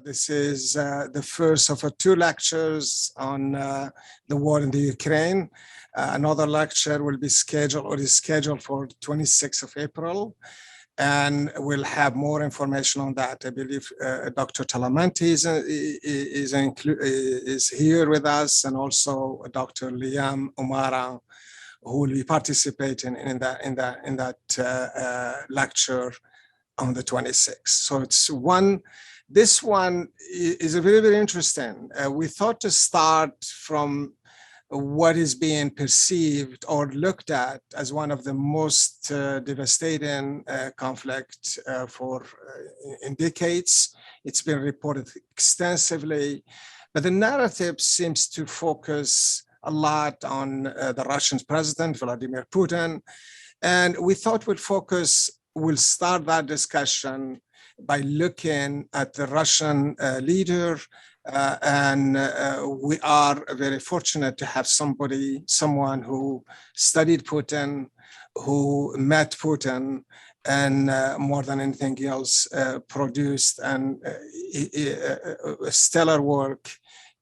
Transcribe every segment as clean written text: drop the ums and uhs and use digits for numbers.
This is the first of two lectures on the war in the Ukraine. Another lecture will be scheduled or is scheduled for 26th of April. And we'll have more information on that. I believe Dr. Talamanti is here with us, and also Dr. Liam Umara, who will be participating in that lecture on the 26th. So this one is very, very interesting. We thought to start from what is being perceived or looked at as one of the most devastating conflict in decades. It's been reported extensively, but the narrative seems to focus a lot on the Russian president, Vladimir Putin. And we thought we'll start that discussion by looking at the Russian leader. We are very fortunate to have someone who studied Putin, who met Putin, and more than anything else, produced stellar work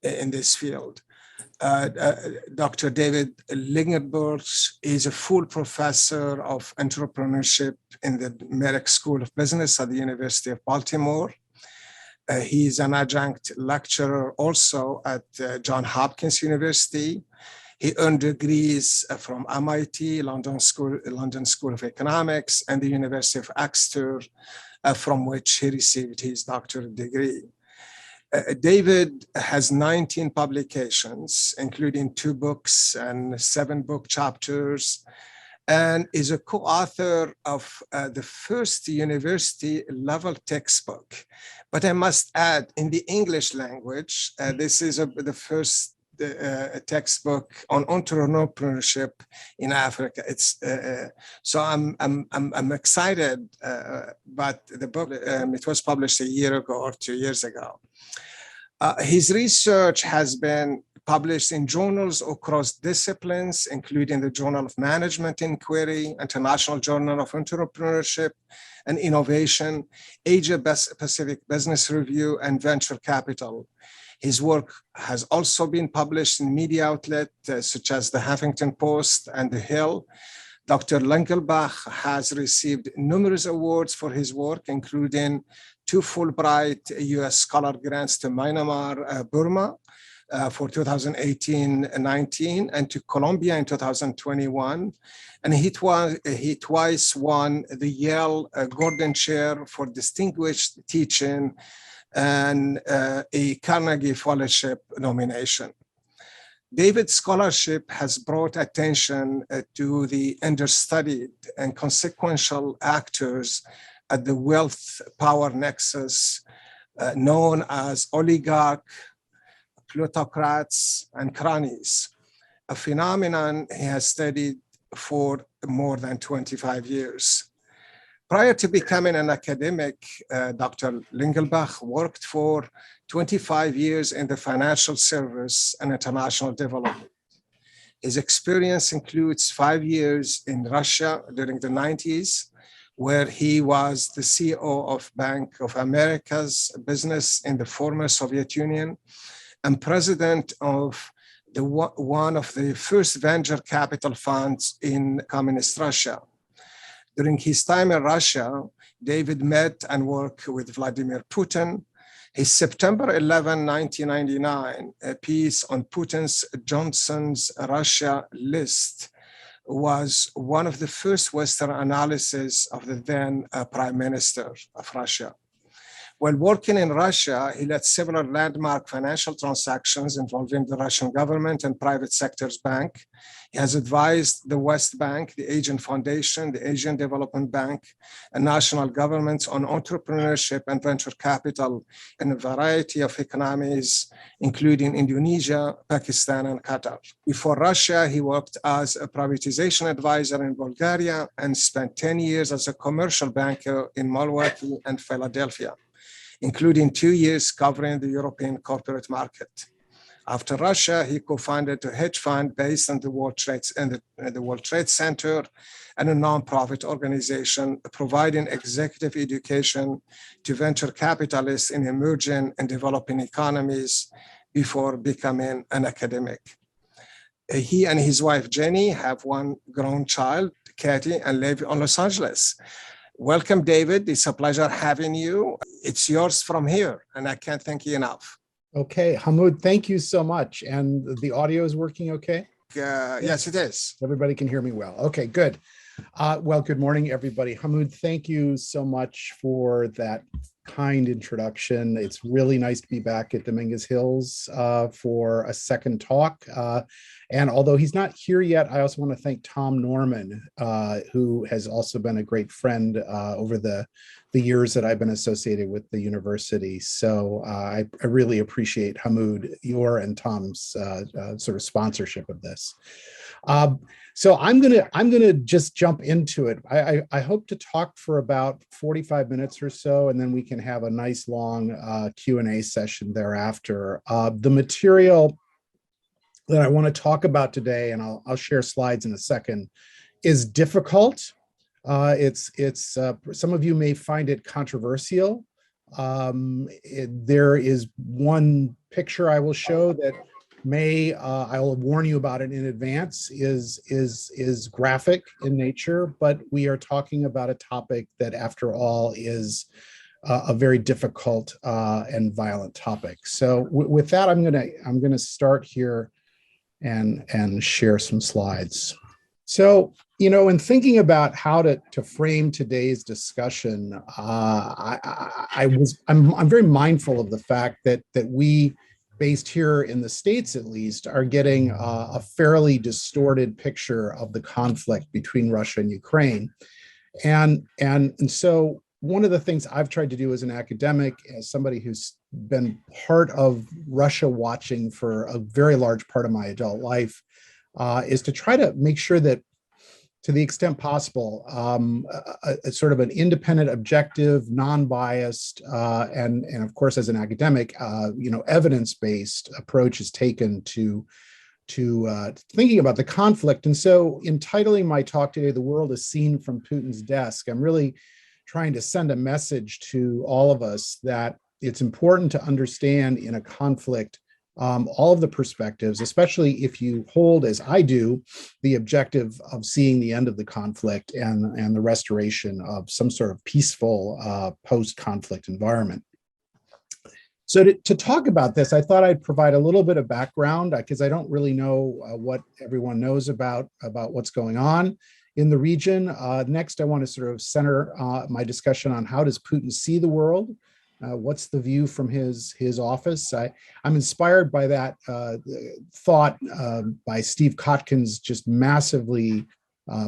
in this field. Dr. David Lingenberg is a full professor of entrepreneurship in the Merrick School of Business at the University of Baltimore. He is an adjunct lecturer also at Johns Hopkins University. He earned degrees from MIT, London School of Economics, and the University of Exeter, from which he received his doctorate degree. David has 19 publications, including 2 books and 7 book chapters, and is a co-author of the first university-level textbook. But I must add, in the English language, this is the first textbook on entrepreneurship in Africa. So I'm excited, but the book, it was published a year ago or 2 years ago. His research has been published in journals across disciplines, including the Journal of Management Inquiry, International Journal of Entrepreneurship and Innovation, Asia Pacific Business Review, and Venture Capital. His work has also been published in media outlets such as the Huffington Post and The Hill. Dr. Lingenberg has received numerous awards for his work, including 2 Fulbright US Scholar Grants to Myanmar, Burma, for 2018-19, and to Colombia in 2021. And he twice won the Yale Gordon Chair for Distinguished Teaching and a Carnegie Fellowship nomination. David's scholarship has brought attention to the understudied and consequential actors at the wealth power nexus known as oligarch, plutocrats, and cronies, a phenomenon he has studied for more than 25 years. Prior to becoming an academic, Dr. Lingenberg worked for 25 years in the financial service and international development. His experience includes 5 years in Russia during the 90s, where he was the CEO of Bank of America's business in the former Soviet Union and president of one of the first venture capital funds in communist Russia. During his time in Russia, David met and worked with Vladimir Putin. His September 11, 1999 piece on Putin's Johnson's Russia list was one of the first Western analysis of the then Prime Minister of Russia. While working in Russia, he led several landmark financial transactions involving the Russian government and private sector's bank. He has advised the West Bank, the Asian Foundation, the Asian Development Bank, and national governments on entrepreneurship and venture capital in a variety of economies, including Indonesia, Pakistan, and Qatar. Before Russia, he worked as a privatization advisor in Bulgaria and spent 10 years as a commercial banker in Milwaukee and Philadelphia, including 2 years covering the European corporate market. After Russia, he co-founded a hedge fund based on the World Trade Center and a nonprofit organization providing executive education to venture capitalists in emerging and developing economies before becoming an academic. He and his wife, Jenny, have one grown child, Katie, and live in Los Angeles. Welcome, David. It's a pleasure having you. It's yours from here, and I can't thank you enough. Okay, Hamoud, thank you so much. And the audio is working okay? Yes, it is. Everybody can hear me well. Okay, good. Well, good morning, everybody. Hamoud, thank you so much for that kind introduction. It's really nice to be back at Dominguez Hills for a second talk. And although he's not here yet, I also want to thank Tom Norman, who has also been a great friend over the years that I've been associated with the university. So I really appreciate, Hamoud, your and Tom's sort of sponsorship of this. So I'm gonna just jump into it. I hope to talk for about 45 minutes or so, and then we can have a nice long Q&A session thereafter. The material that I want to talk about today, and I'll share slides in a second, is difficult. Some of you may find it controversial. There is one picture I will show that I will warn you about it in advance, is graphic in nature, but we are talking about a topic that, after all, is a very difficult and violent topic. So with that, I'm gonna start here and share some slides. So, you know, in thinking about how to frame today's discussion, I'm very mindful of the fact that we, based here in the States at least, are getting a fairly distorted picture of the conflict between Russia and Ukraine. And so one of the things I've tried to do as an academic, as somebody who's been part of Russia watching for a very large part of my adult life, is to try to make sure that, to the extent possible, a sort of an independent, objective, non-biased, and of course, as an academic, you know, evidence-based approach is taken to thinking about the conflict. And so, entitling my talk today, "The World is Seen from Putin's Desk," I'm really trying to send a message to all of us that it's important to understand in a conflict all of the perspectives, especially if you hold, as I do, the objective of seeing the end of the conflict and the restoration of some sort of peaceful post-conflict environment. So to talk about this, I thought I'd provide a little bit of background, because I don't really know what everyone knows about what's going on in the region. Next, I want to sort of center my discussion on how does Putin see the world? What's the view from his office? I'm inspired by that thought by Steve Kotkin's just massively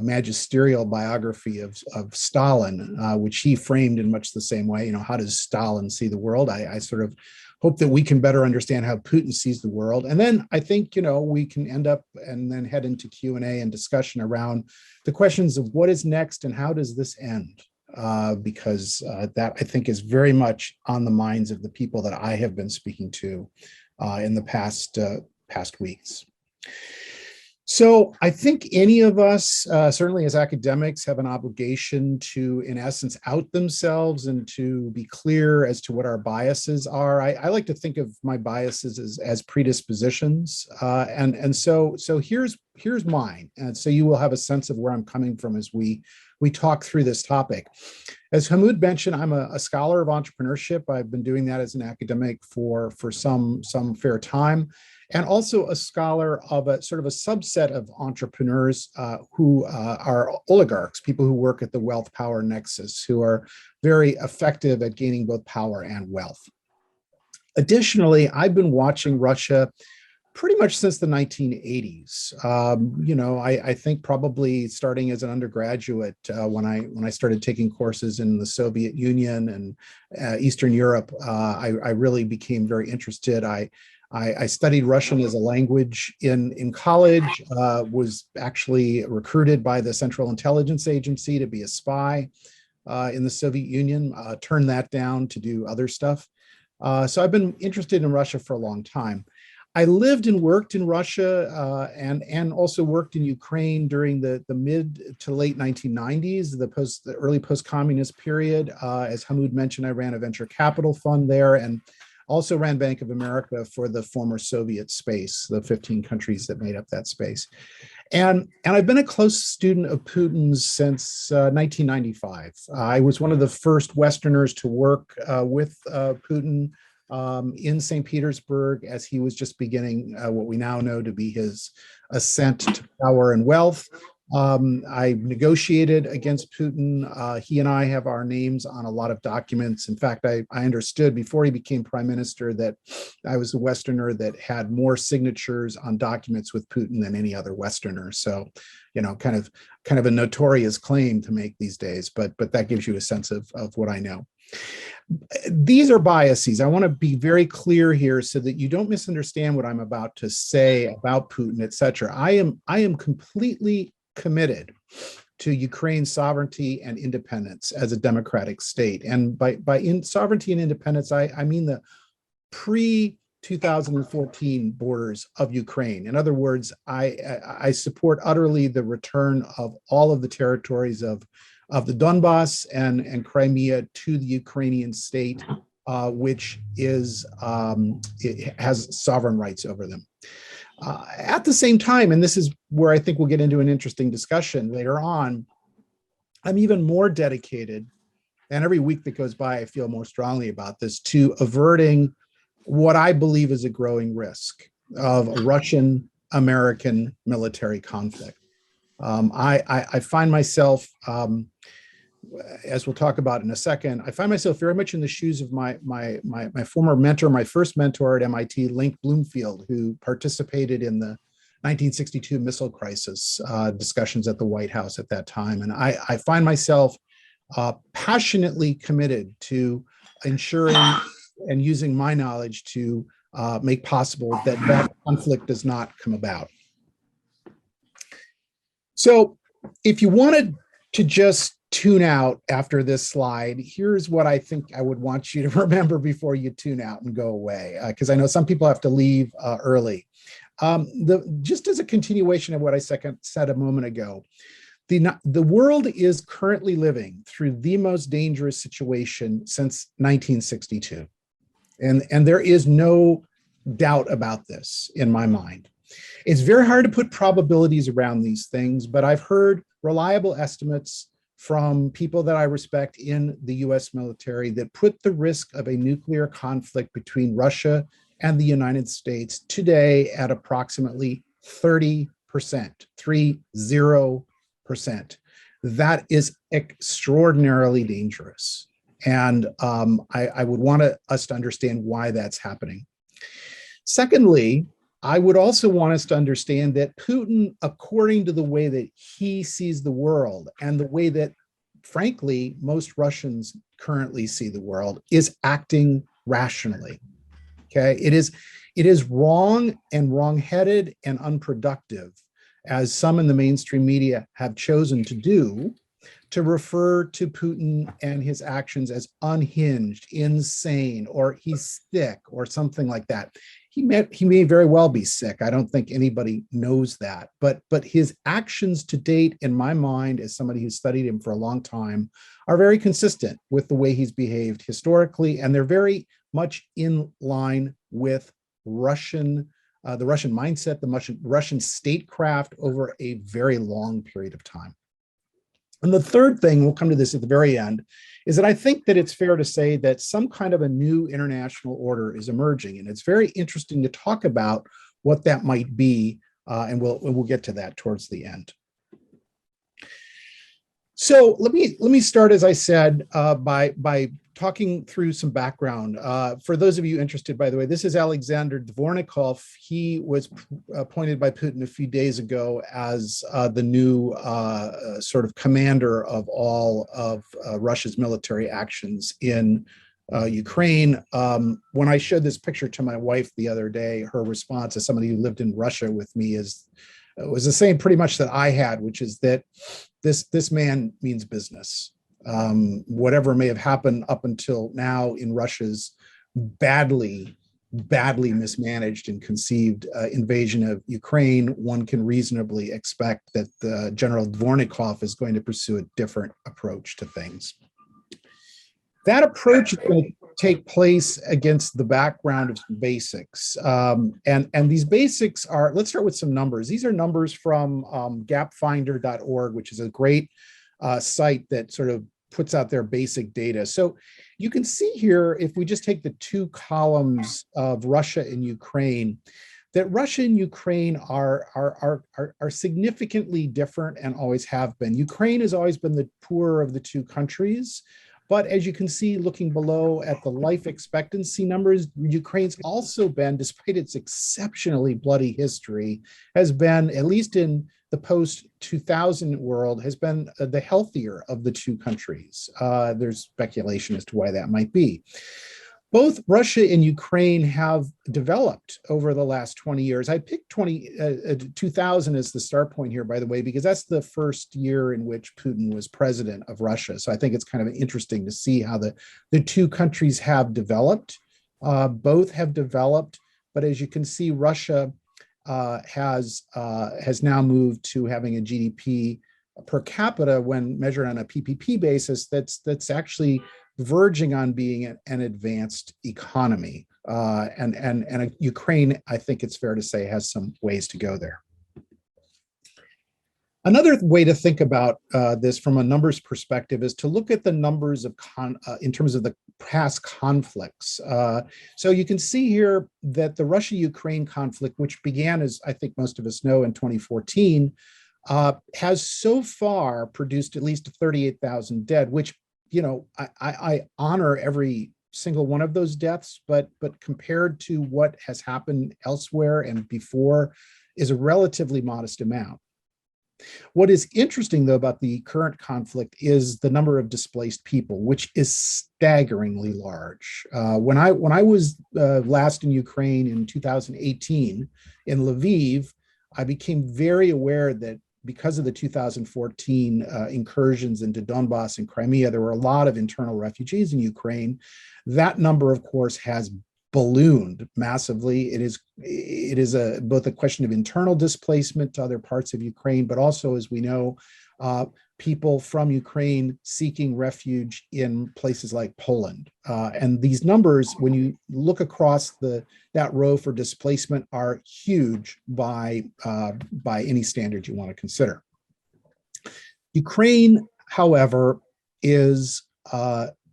magisterial biography of Stalin, which he framed in much the same way. You know, how does Stalin see the world? I sort of hope that we can better understand how Putin sees the world. And then I think, you know, we can end up and then head into Q&A and discussion around the questions of what is next and how does this end? Because that, I think, is very much on the minds of the people that I have been speaking to in the past weeks. So I think any of us, certainly as academics, have an obligation to, in essence, out themselves and to be clear as to what our biases are. I like to think of my biases as predispositions, and so here's mine, and so you will have a sense of where I'm coming from as we talk through this topic. As Hamoud mentioned, I'm a scholar of entrepreneurship. I've been doing that as an academic for some fair time, and also a scholar of a sort of a subset of entrepreneurs who are oligarchs, people who work at the wealth power nexus, who are very effective at gaining both power and wealth. Additionally, I've been watching Russia pretty much since the 1980s. You know, I think probably starting as an undergraduate when I started taking courses in the Soviet Union and Eastern Europe, I really became very interested. I studied Russian as a language in college, was actually recruited by the Central Intelligence Agency to be a spy in the Soviet Union, turned that down to do other stuff. So I've been interested in Russia for a long time. I lived and worked in Russia and also worked in Ukraine during the mid to late 1990s, the early post-communist period. As Hamoud mentioned, I ran a venture capital fund there and also ran Bank of America for the former Soviet space, the 15 countries that made up that space. And I've been a close student of Putin's since 1995. I was one of the first Westerners to work with Putin in St. Petersburg as he was just beginning what we now know to be his ascent to power and wealth. I negotiated against Putin. He and I have our names on a lot of documents. In fact, I understood before he became prime minister that I was a Westerner that had more signatures on documents with Putin than any other Westerner. So, you know, kind of a notorious claim to make these days, but that gives you a sense of what I know. These are biases. I want to be very clear here so that you don't misunderstand what I'm about to say about Putin, et cetera. I am completely committed to Ukraine's sovereignty and independence as a democratic state. And by sovereignty and independence, I mean the pre-2014 borders of Ukraine. In other words, I support utterly the return of all of the territories of the Donbass and Crimea to the Ukrainian state, which it has sovereign rights over them. At the same time, and this is where I think we'll get into an interesting discussion later on, I'm even more dedicated, and every week that goes by, I feel more strongly about this, to averting what I believe is a growing risk of a Russian-American military conflict. I find myself, as we'll talk about in a second, I find myself very much in the shoes of my former mentor, my first mentor at MIT, Link Bloomfield, who participated in the 1962 missile crisis discussions at the White House at that time. And I find myself passionately committed to ensuring and using my knowledge to make possible that conflict does not come about. So if you wanted to just tune out after this slide, here's what I think I would want you to remember before you tune out and go away, because I know some people have to leave early. Just as a continuation of what I said a moment ago, the world is currently living through the most dangerous situation since 1962. And there is no doubt about this in my mind. It's very hard to put probabilities around these things, but I've heard reliable estimates from people that I respect in the US military that put the risk of a nuclear conflict between Russia and the United States today at approximately 30%, 30%. That is extraordinarily dangerous. And I would want us to understand why that's happening. Secondly, I would also want us to understand that Putin, according to the way that he sees the world and the way that, frankly, most Russians currently see the world, is acting rationally. Okay, it is wrong and wrong-headed and unproductive, as some in the mainstream media have chosen to do, to refer to Putin and his actions as unhinged, insane, or he's sick, or something like that. He may very well be sick. I don't think anybody knows that. But his actions to date, in my mind, as somebody who's studied him for a long time, are very consistent with the way he's behaved historically, and they're very much in line with the Russian mindset, the Russian statecraft over a very long period of time. And the third thing, we'll come to this at the very end, is that I think that it's fair to say that some kind of a new international order is emerging. And it's very interesting to talk about what that might be, and we'll get to that towards the end. So let me start, as I said, by talking through some background. For those of you interested, by the way, this is Alexander Dvornikov. He was appointed by Putin a few days ago as the new sort of commander of all of Russia's military actions in Ukraine. When I showed this picture to my wife the other day, her response, as somebody who lived in Russia with me, was the same pretty much that I had, which is that this man means business. Whatever may have happened up until now in Russia's badly badly mismanaged and conceived invasion of Ukraine, one can reasonably expect that General Dvornikov is going to pursue a different approach to things. That approach is going to take place against the background of some basics. And these basics are, let's start with some numbers. These are numbers from gapfinder.org, which is a great site that sort of puts out their basic data. So you can see here, if we just take the two columns of Russia and Ukraine, that Russia and Ukraine are significantly different and always have been. Ukraine has always been the poorer of the two countries. But as you can see, looking below at the life expectancy numbers, Ukraine's also been, despite its exceptionally bloody history, has been, at least in the post-2000 world, has been the healthier of the two countries. There's speculation as to why that might be. Both Russia and Ukraine have developed over the last 20 years. I picked 2000 as the start point here, by the way, because that's the first year in which Putin was president of Russia. So I think it's kind of interesting to see how the two countries have developed. Both have developed, but as you can see, Russia has now moved to having a GDP per capita, when measured on a PPP basis, that's actually verging on being an advanced economy. And Ukraine, I think it's fair to say, has some ways to go there. Another way to think about this from a numbers perspective is to look at the numbers of in terms of the past conflicts. So you can see here that the Russia-Ukraine conflict, which began, as I think most of us know, in 2014, has so far produced at least 38,000 dead, which, you know, I honor every single one of those deaths, but compared to what has happened elsewhere and before, is a relatively modest amount. What is interesting, though, about the current conflict is the number of displaced people, which is staggeringly large. When I was last in Ukraine in 2018 in Lviv, I became very aware that because of the 2014 incursions into Donbass and Crimea, there were a lot of internal refugees in Ukraine. That number, of course, has ballooned massively. It is both a question of internal displacement to other parts of Ukraine, but also, as we know, people from Ukraine seeking refuge in places like Poland. And these numbers, when you look across that row for displacement, are huge by any standard you want to consider. Ukraine, however, is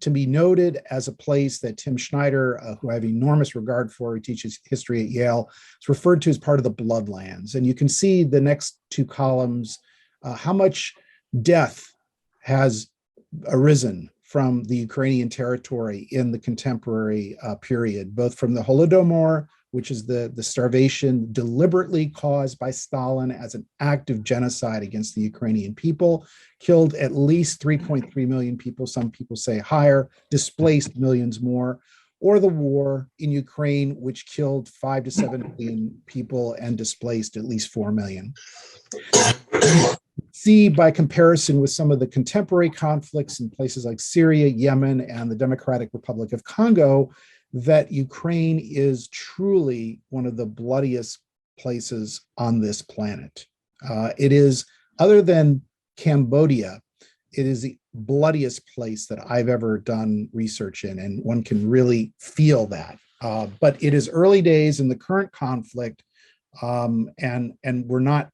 to be noted as a place that Tim Schneider, who I have enormous regard for, he teaches history at Yale, is referred to as part of the bloodlands. And you can see the next two columns, how much death has arisen from the Ukrainian territory in the contemporary period, both from the Holodomor, which is the starvation deliberately caused by Stalin as an act of genocide against the Ukrainian people, killed at least 3.3 million people, some people say higher, displaced millions more, or the war in Ukraine, which killed 5 to 7 million people and displaced at least 4 million. See, by comparison with some of the contemporary conflicts in places like Syria, Yemen, and the Democratic Republic of Congo, that Ukraine is truly one of the bloodiest places on this planet. It is, other than Cambodia, it is the bloodiest place that I've ever done research in, and one can really feel that. But it is early days in the current conflict, and we're not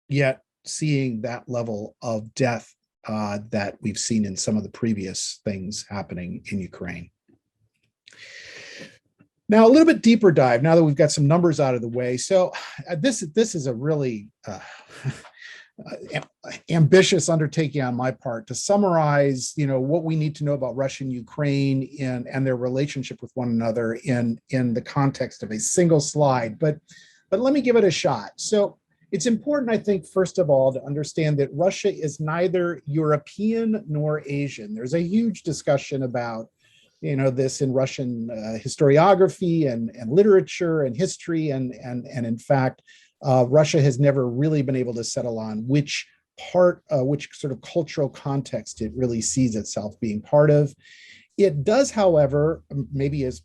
yet seeing that level of death that we've seen in some of the previous things happening in Ukraine. Now, a little bit deeper dive, now that we've got some numbers out of the way. So this is a really ambitious undertaking on my part to summarize, what we need to know about Russia and Ukraine and their relationship with one another in the context of a single slide. But let me give it a shot. So it's important, I think, first of all, to understand that Russia is neither European nor Asian. There's a huge discussion about this in Russian historiography and literature and history. And in fact, Russia has never really been able to settle on which sort of cultural context it really sees itself being part of. It does, however, maybe as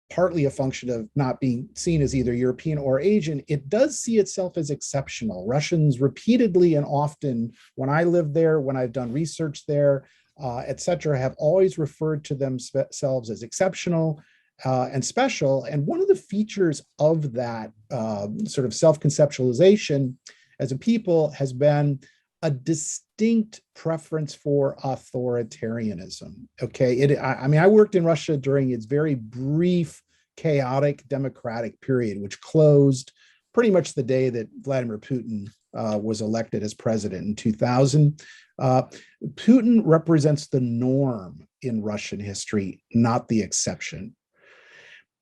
partly a function of not being seen as either European or Asian, it does see itself as exceptional. Russians repeatedly and often, when I lived there, when I've done research there, et cetera, have always referred to themselves as exceptional and special. And one of the features of that sort of self-conceptualization as a people has been a distinct preference for authoritarianism. Okay, I mean, I worked in Russia during its very brief, chaotic democratic period, which closed pretty much the day that Vladimir Putin was elected as president in 2000. Putin represents the norm in Russian history, not the exception.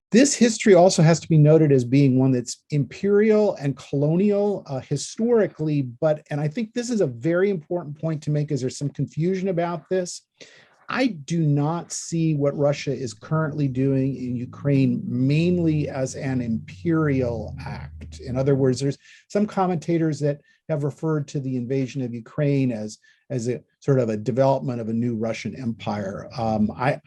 This history also has to be noted as being one that's imperial and colonial historically, and I think this is a very important point to make, as there's some confusion about this. I do not see what Russia is currently doing in Ukraine mainly as an imperial act. In other words, there's some commentators that have referred to the invasion of Ukraine as a sort of a development of a new Russian empire. I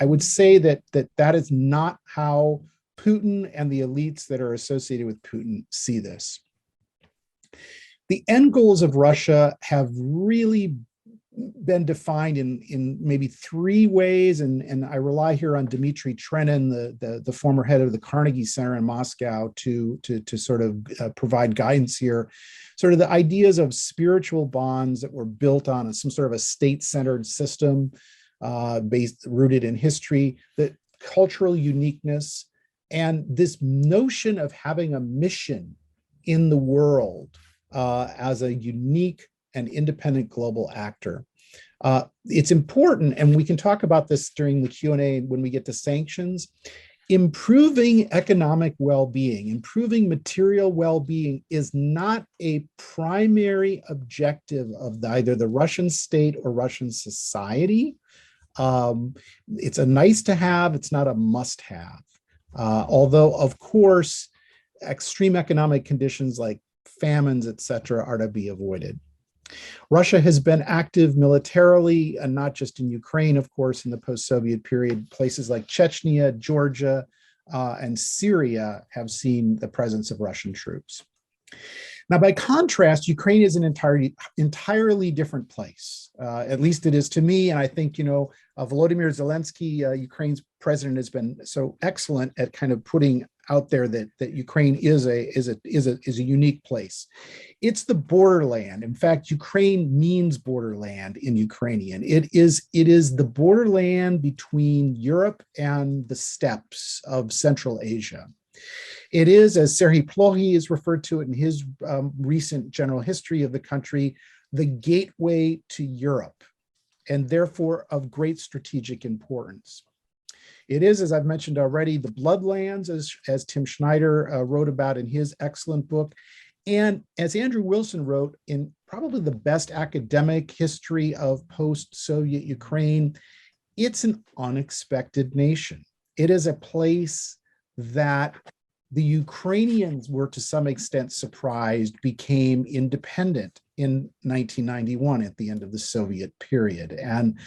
would say that is not how Putin and the elites that are associated with Putin see this. The end goals of Russia have really been defined in maybe three ways, and I rely here on Dmitry Trenin, the former head of the Carnegie Center in Moscow, to sort of provide guidance here. Sort of the ideas of spiritual bonds that were built on some sort of a state-centered system rooted in history, the cultural uniqueness, and this notion of having a mission in the world as a unique and independent global actor. It's important, and we can talk about this during the Q&A when we get to sanctions. Improving economic well-being, improving material well-being is not a primary objective of either the Russian state or Russian society. It's a nice to have, it's not a must have. Although, of course, extreme economic conditions like famines, et cetera, are to be avoided. Russia has been active militarily, and not just in Ukraine, of course, in the post-Soviet period. Places like Chechnya, Georgia, and Syria have seen the presence of Russian troops. Now, by contrast, Ukraine is an entirely different place. At least it is to me, and I think, Volodymyr Zelensky, Ukraine's president, has been so excellent at kind of putting out there that Ukraine is a unique place. It's the borderland. In fact, Ukraine means borderland in Ukrainian. It is the borderland between Europe and the steppes of Central Asia. It is, as Serhiy Plokhy has referred to it in his recent general history of the country, the gateway to Europe, and therefore of great strategic importance. It is, as I've mentioned already, the bloodlands, as Tim Schneider wrote about in his excellent book, and as Andrew Wilson wrote in probably the best academic history of post-Soviet Ukraine, it's an unexpected nation. It is a place that the Ukrainians were to some extent surprised became independent in 1991 at the end of the Soviet period. And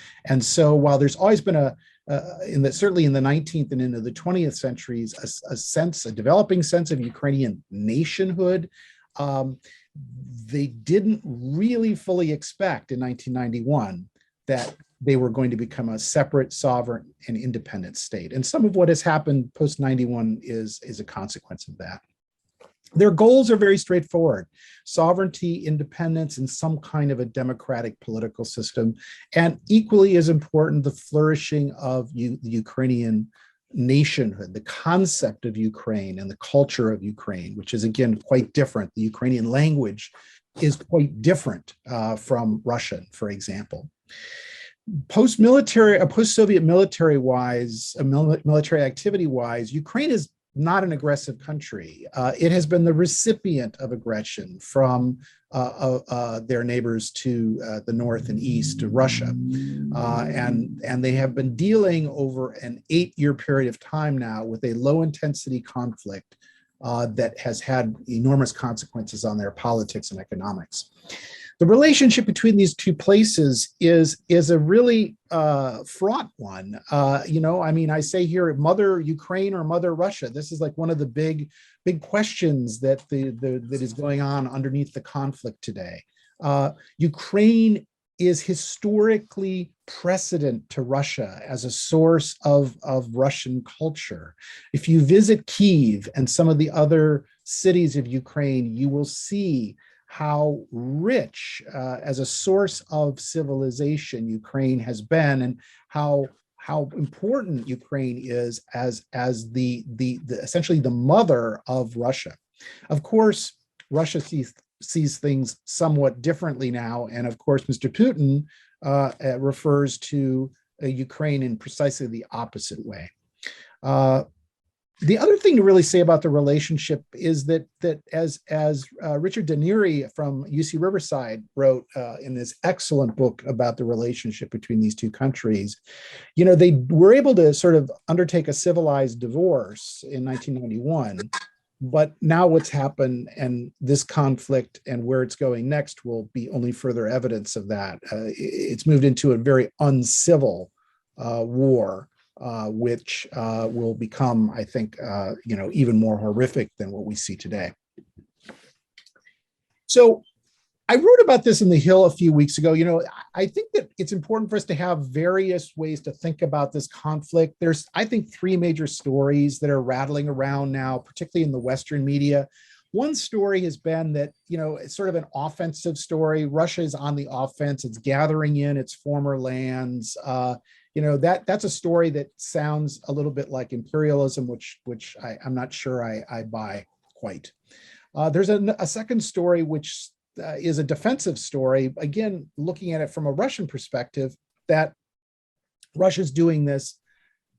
so while there's always been certainly in the 19th and into the 20th centuries, a developing sense of Ukrainian nationhood, they didn't really fully expect in 1991 that they were going to become a separate, sovereign, and independent state. And some of what has happened post-91 is a consequence of that. Their goals are very straightforward: sovereignty, independence, and some kind of a democratic political system. And equally as important, the flourishing of the Ukrainian nationhood, the concept of Ukraine and the culture of Ukraine, which is, again, quite different. The Ukrainian language is quite different from Russian, for example. Post-Soviet military-wise, military activity-wise, Ukraine is not an aggressive country. It has been the recipient of aggression from their neighbors to the north and east, to Russia. And they have been dealing over an 8-year period of time now with a low-intensity conflict that has had enormous consequences on their politics and economics. The relationship between these two places is a really fraught one. I mean, I say here, mother Ukraine or mother Russia. This is like one of the big questions that that is going on underneath the conflict today. Ukraine is historically precedent to Russia as a source of Russian culture. If you visit Kyiv and some of the other cities of Ukraine, you will see how rich as a source of civilization Ukraine has been, and how important Ukraine is as the essentially the mother of Russia. Of course, Russia sees things somewhat differently now, and of course, Mr. Putin refers to Ukraine in precisely the opposite way. The other thing to really say about the relationship is that as Richard Dennery from UC Riverside wrote in this excellent book about the relationship between these two countries, they were able to sort of undertake a civilized divorce in 1991. But now what's happened and this conflict and where it's going next will be only further evidence of that. It's moved into a very uncivil war, which will become, I think, even more horrific than what we see today. So I wrote about this in The Hill a few weeks ago. I think that it's important for us to have various ways to think about this conflict. There's, I think, three major stories that are rattling around now, particularly in the Western media. One story has been that, it's sort of an offensive story. Russia is on the offense. It's gathering in its former lands. That's a story that sounds a little bit like imperialism, which I'm not sure I buy quite. There's a second story, which is a defensive story, again, looking at it from a Russian perspective, that Russia's doing this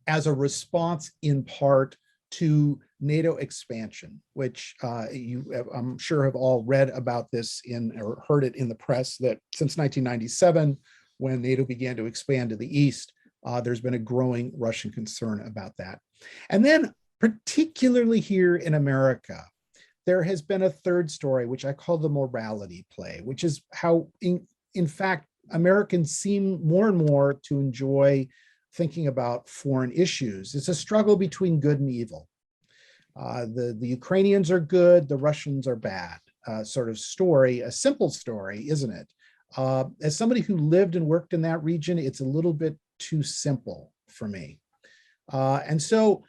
as a response in part to NATO expansion, which you, I'm sure, have all read about this or heard it in the press, that since 1997, when NATO began to expand to the east, there's been a growing Russian concern about that. And then, particularly here in America, there has been a third story, which I call the morality play, which is how, in fact, Americans seem more and more to enjoy thinking about foreign issues. It's a struggle between good and evil. The Ukrainians are good, the Russians are bad, sort of story, a simple story, isn't it? As somebody who lived and worked in that region, it's a little bit too simple for me. And so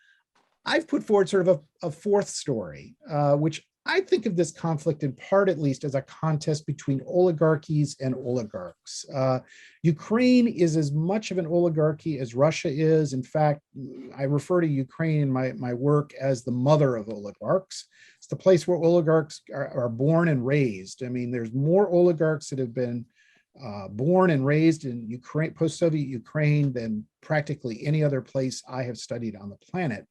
I've put forward sort of a fourth story, which I think of this conflict in part, at least, as a contest between oligarchies and oligarchs. Ukraine is as much of an oligarchy as Russia is. In fact, I refer to Ukraine in my work as the mother of oligarchs. It's the place where oligarchs are born and raised. I mean, there's more oligarchs that have been born and raised in Ukraine, post-Soviet Ukraine, than practically any other place I have studied on the planet.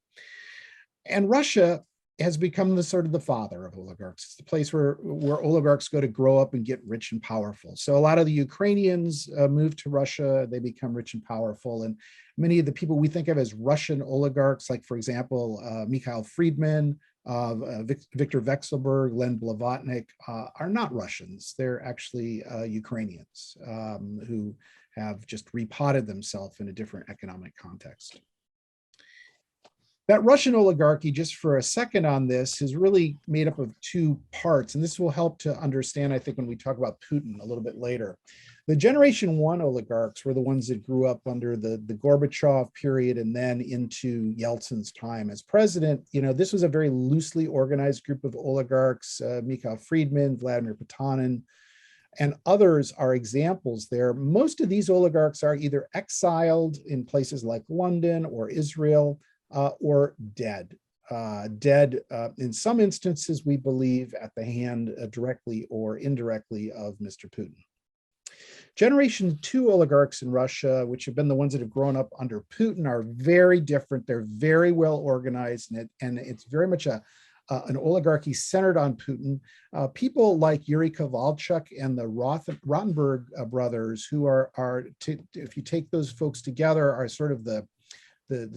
And Russia has become the sort of the father of oligarchs. It's the place where oligarchs go to grow up and get rich and powerful. So a lot of the Ukrainians move to Russia, they become rich and powerful. And many of the people we think of as Russian oligarchs, like, for example, Mikhail Friedman, Viktor Vekselberg, Len Blavatnik, are not Russians. They're actually Ukrainians who have just repotted themselves in a different economic context. That Russian oligarchy, just for a second on this, is really made up of two parts. And this will help to understand, I think, when we talk about Putin a little bit later. The Generation One oligarchs were the ones that grew up under the Gorbachev period and then into Yeltsin's time as president. This was a very loosely organized group of oligarchs. Mikhail Friedman, Vladimir Potanin, and others are examples there. Most of these oligarchs are either exiled in places like London or Israel, or dead. In some instances, we believe, at the hand directly or indirectly of Mr. Putin. Generation Two oligarchs in Russia, which have been the ones that have grown up under Putin, are very different. They're very well organized, and it's very much an oligarchy centered on Putin. People like Yuri Kovalchuk and the Rothenberg brothers, who are if you take those folks together, are sort of the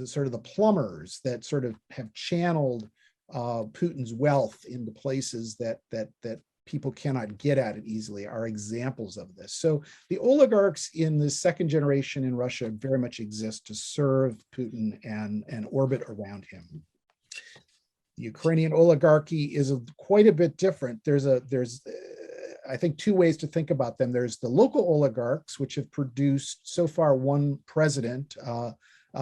sort of the plumbers that sort of have channeled Putin's wealth into places that people cannot get at it easily are examples of this. So the oligarchs in the second generation in Russia very much exist to serve Putin and orbit around him. The Ukrainian oligarchy is quite a bit different. There's I think two ways to think about them. There's the local oligarchs, which have produced so far one president,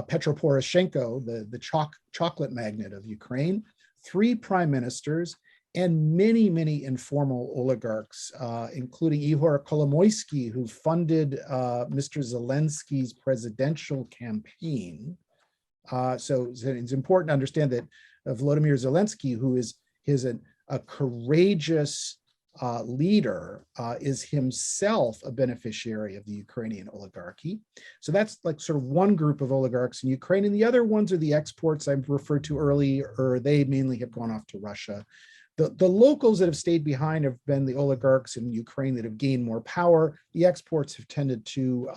Petro Poroshenko, the chocolate magnate of Ukraine, three prime ministers, and many, many informal oligarchs, including Ihor Kolomoisky, who funded Mr. Zelensky's presidential campaign. So it's important to understand that Volodymyr Zelensky, who is a courageous leader, is himself a beneficiary of the Ukrainian oligarchy. So that's like sort of one group of oligarchs in Ukraine, and the other ones are the exports I've referred to earlier. They mainly have gone off to Russia. The locals that have stayed behind have been the oligarchs in Ukraine that have gained more power. The exports have tended to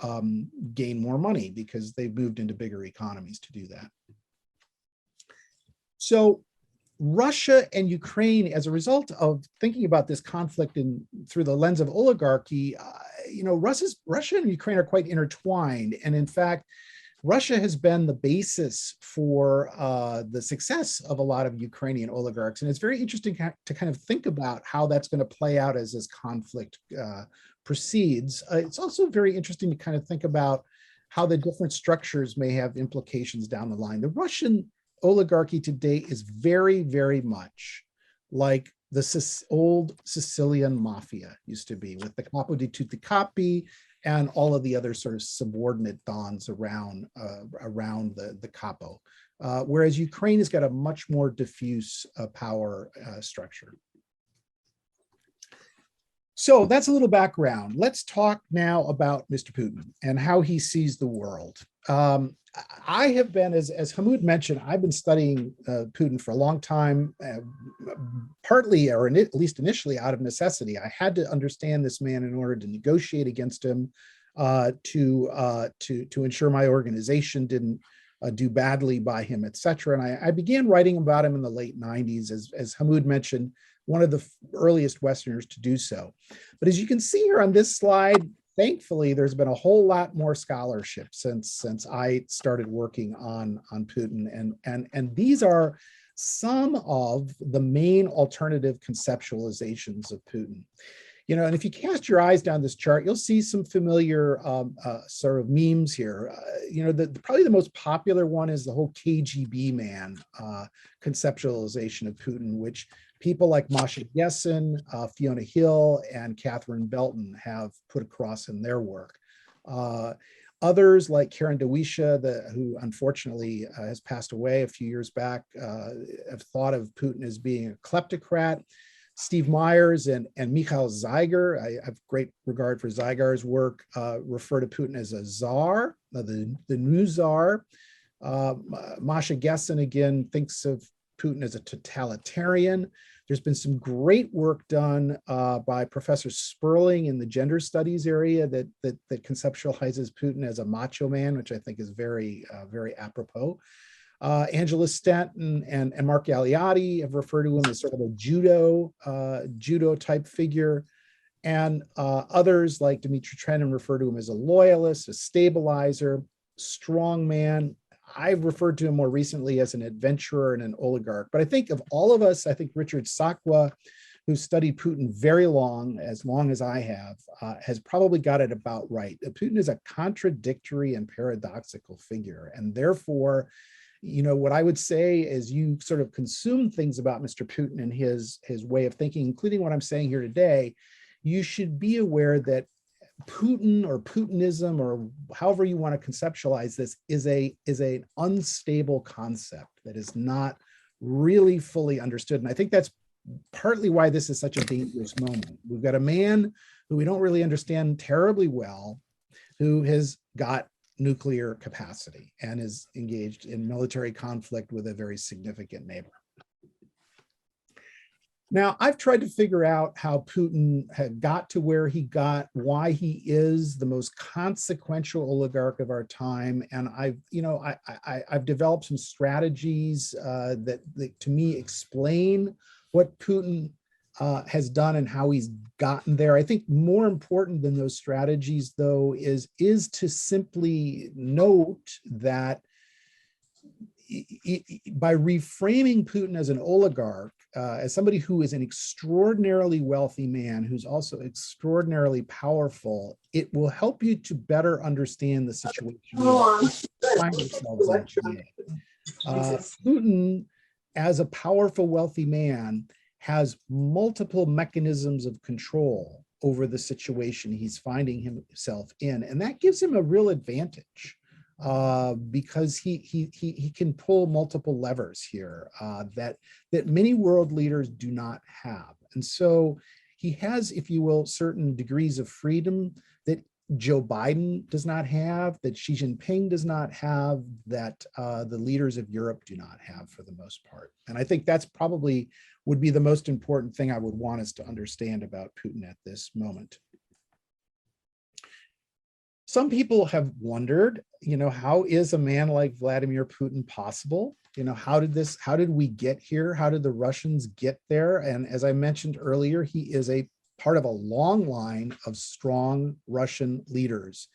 gain more money because they've moved into bigger economies to do that. So Russia and Ukraine, as a result of thinking about this conflict through the lens of oligarchy, Russia and Ukraine are quite intertwined. And in fact, Russia has been the basis for the success of a lot of Ukrainian oligarchs. And it's very interesting to kind of think about how that's going to play out as this conflict proceeds. It's also very interesting to kind of think about how the different structures may have implications down the line. The Russian oligarchy today is very, very much like the old Sicilian mafia used to be, with the Capo di Tutti Capi and all of the other sort of subordinate dons around the capo, whereas Ukraine has got a much more diffuse power structure. So that's a little background. Let's talk now about Mr. Putin and how he sees the world. I have been, as Hamoud mentioned, I've been studying Putin for a long time, partly, or at least initially, out of necessity. I had to understand this man in order to negotiate against him, to ensure my organization didn't do badly by him, et cetera. And I began writing about him in the late 90s, as Hamoud mentioned, one of the earliest Westerners to do so. But as you can see here on this slide, thankfully, there's been a whole lot more scholarship since I started working on Putin. And these are some of the main alternative conceptualizations of Putin. And if you cast your eyes down this chart, you'll see some familiar sort of memes here. Probably the most popular one is the whole KGB man conceptualization of Putin, which people like Masha Gessen, Fiona Hill, and Catherine Belton have put across in their work. Others like Karen Dawisha, who unfortunately has passed away a few years back, have thought of Putin as being a kleptocrat. Steve Myers and Mikhail Zygar, I have great regard for Zygar's work, refer to Putin as a czar, the new czar. Masha Gessen, again, thinks of Putin as a totalitarian. There's been some great work done by Professor Sperling in the gender studies area that conceptualizes Putin as a macho man, which I think is very, very apropos. Angela Stanton and Mark Galeotti have referred to him as sort of a judo type figure. And others like Dmitry Trenin refer to him as a loyalist, a stabilizer, strong man. I've referred to him more recently as an adventurer and an oligarch. But I think of all of us, I think Richard Sakwa, who studied Putin very long as I have, has probably got it about right. Putin is a contradictory and paradoxical figure. And therefore, what I would say is you sort of consume things about Mr. Putin and his way of thinking, including what I'm saying here today, you should be aware that Putin or Putinism, or however you want to conceptualize this, is an unstable concept that is not really fully understood. And I think that's partly why this is such a dangerous moment. We've got a man who we don't really understand terribly well, who has got nuclear capacity and is engaged in military conflict with a very significant neighbor. Now, I've tried to figure out how Putin had got to where he got, why he is the most consequential oligarch of our time, and I've developed some strategies that to me explain what Putin has done and how he's gotten there. I think more important than those strategies, though, is to simply note that by reframing Putin as an oligarch, as somebody who is an extraordinarily wealthy man, who's also extraordinarily powerful, it will help you to better understand the situation we find ourselves in today. Putin, as a powerful, wealthy man, has multiple mechanisms of control over the situation he's finding himself in, and that gives him a real advantage. Because he can pull multiple levers here that many world leaders do not have. And so he has, if you will, certain degrees of freedom that Joe Biden does not have, that Xi Jinping does not have, that the leaders of Europe do not have for the most part. And I think that's probably would be the most important thing I would want us to understand about Putin at this moment. Some people have wondered, how is a man like Vladimir Putin possible? How did we get here? How did the Russians get there? And as I mentioned earlier, he is a part of a long line of strong Russian leaders.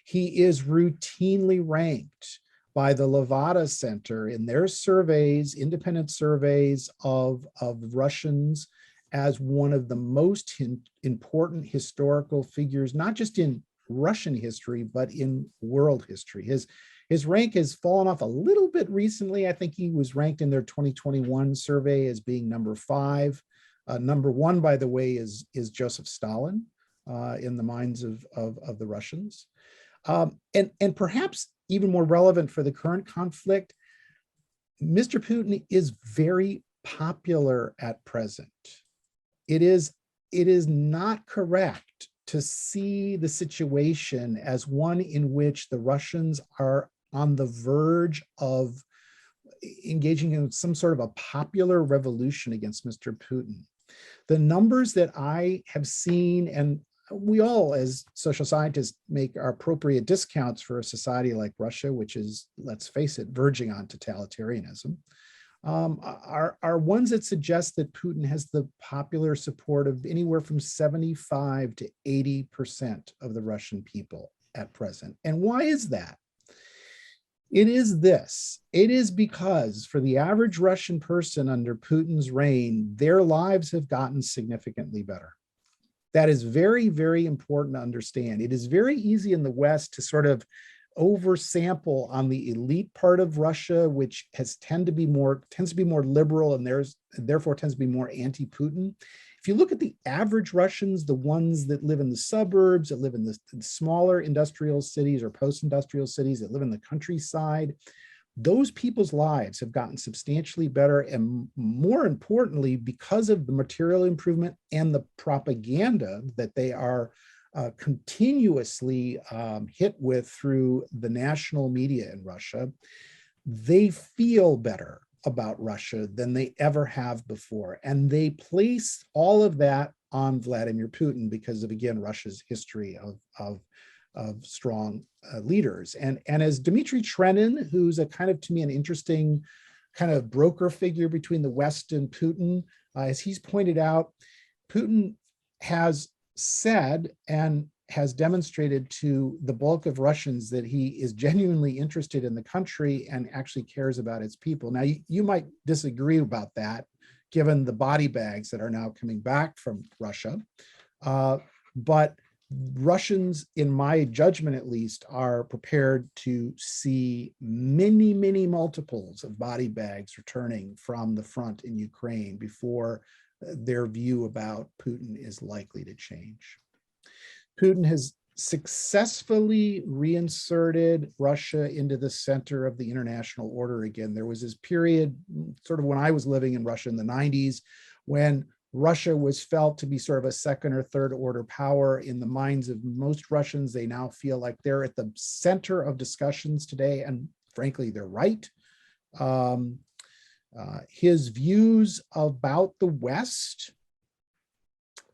He is routinely ranked by the Levada Center in their surveys, independent surveys of Russians, as one of the most important historical figures, not just in Russian history, but in world history. His rank has fallen off a little bit recently. I think he was ranked in their 2021 survey as being number 5. Number 1, by the way, is Joseph Stalin in the minds of the Russians. And perhaps even more relevant for the current conflict, Mr. Putin is very popular at present. It is not correct to see the situation as one in which the Russians are on the verge of engaging in some sort of a popular revolution against Mr. Putin. The numbers that I have seen, and we all as social scientists make our appropriate discounts for a society like Russia, which is, let's face it, verging on totalitarianism, are ones that suggest that Putin has the popular support of anywhere from 75 to 80% of the Russian people at present. And why is that? It is because for the average Russian person under Putin's reign, their lives have gotten significantly better. That is very, very important to understand. It is very easy in the West to sort of oversample on the elite part of Russia, which tends to be more liberal and therefore tends to be more anti-Putin. If you look at the average Russians, the ones that live in the suburbs, that live in the smaller industrial cities or post-industrial cities, that live in the countryside, those people's lives have gotten substantially better, and more importantly, because of the material improvement and the propaganda that they are continuously hit with through the national media in Russia, they feel better about Russia than they ever have before. And they place all of that on Vladimir Putin because of, again, Russia's history of strong leaders. And as Dmitry Trenin, who's a kind of, to me, an interesting kind of broker figure between the West and Putin, as he's pointed out, Putin has said and has demonstrated to the bulk of Russians that he is genuinely interested in the country and actually cares about its people. Now, you might disagree about that, given the body bags that are now coming back from Russia. But Russians, in my judgment at least, are prepared to see many, many multiples of body bags returning from the front in Ukraine before their view about Putin is likely to change. Putin has successfully reinserted Russia into the center of the international order again. There was this period, sort of when I was living in Russia in the 90s, when Russia was felt to be sort of a second or third order power in the minds of most Russians. They now feel like they're at the center of discussions today, and frankly, they're right. His views about the West,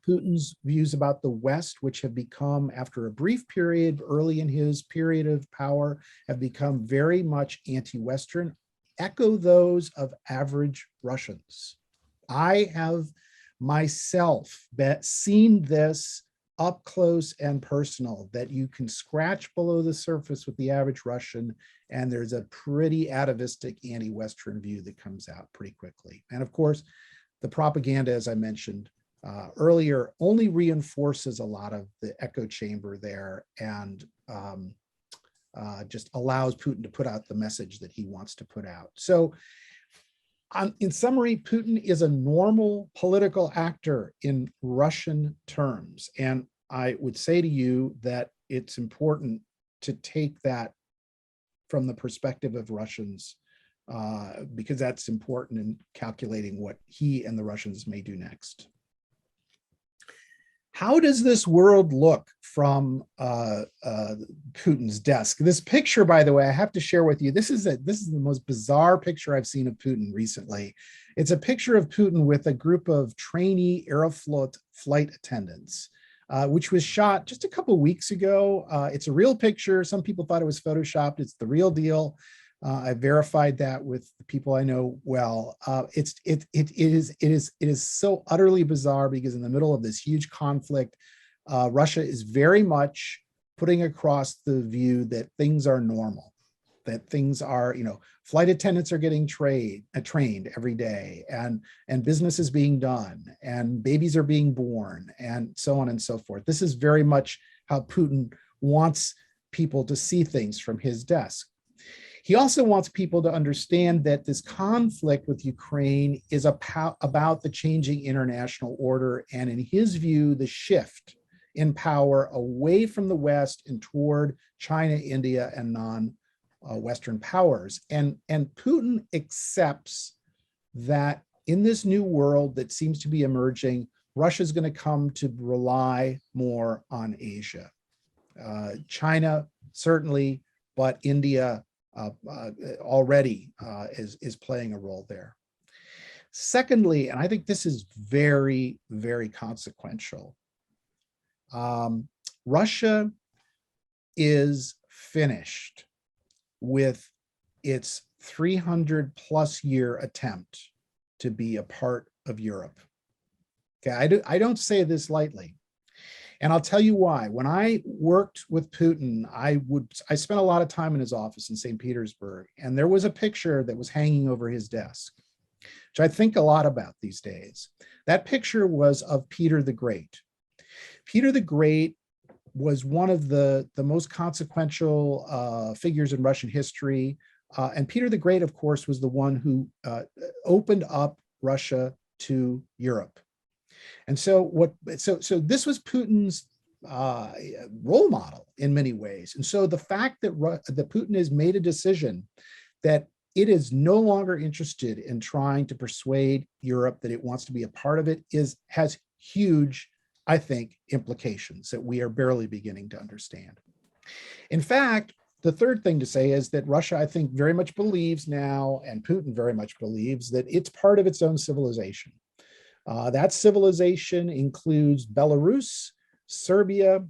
Putin's views about the West, which have become, after a brief period early in his period of power, have become very much anti-Western, echo those of average Russians. I have myself seen this up close and personal, that you can scratch below the surface with the average Russian, and there's a pretty atavistic anti-Western view that comes out pretty quickly. And of course, the propaganda, as I mentioned earlier, only reinforces a lot of the echo chamber there, and just allows Putin to put out the message that he wants to put out. So in summary, Putin is a normal political actor in Russian terms. And I would say to you that it's important to take that from the perspective of Russians, because that's important in calculating what he and the Russians may do next. How does this world look from Putin's desk? This picture, by the way, I have to share with you, this is the most bizarre picture I've seen of Putin recently. It's a picture of Putin with a group of trainee Aeroflot flight attendants, which was shot just a couple of weeks ago. It's a real picture. Some people thought it was photoshopped. It's the real deal. I verified that with the people I know well. It is so utterly bizarre, because in the middle of this huge conflict, Russia is very much putting across the view that things are normal, that things are, flight attendants are getting trained every day, and business is being done, and babies are being born, and so on and so forth. This is very much how Putin wants people to see things from his desk. He also wants people to understand that this conflict with Ukraine is about the changing international order, and in his view, the shift in power away from the West and toward China, India, and non-Western powers. And Putin accepts that in this new world that seems to be emerging, Russia's going to come to rely more on Asia. China, certainly, but India already is playing a role there. Secondly, and I think this is very, very consequential, Russia is finished with its 300 plus year attempt to be a part of Europe. Okay, I don't say this lightly. And I'll tell you why. When I worked with Putin, I spent a lot of time in his office in St. Petersburg, and there was a picture that was hanging over his desk, which I think a lot about these days. That picture was of Peter the Great. Peter the Great was one of the most consequential figures in Russian history. And Peter the Great, of course, was the one who opened up Russia to Europe. And so this was Putin's role model in many ways. And so the fact that Putin has made a decision that it is no longer interested in trying to persuade Europe that it wants to be a part of it has huge, I think, implications that we are barely beginning to understand. In fact, the third thing to say is that Russia, I think, very much believes now, and Putin very much believes, that it's part of its own civilization. That civilization includes Belarus, Serbia,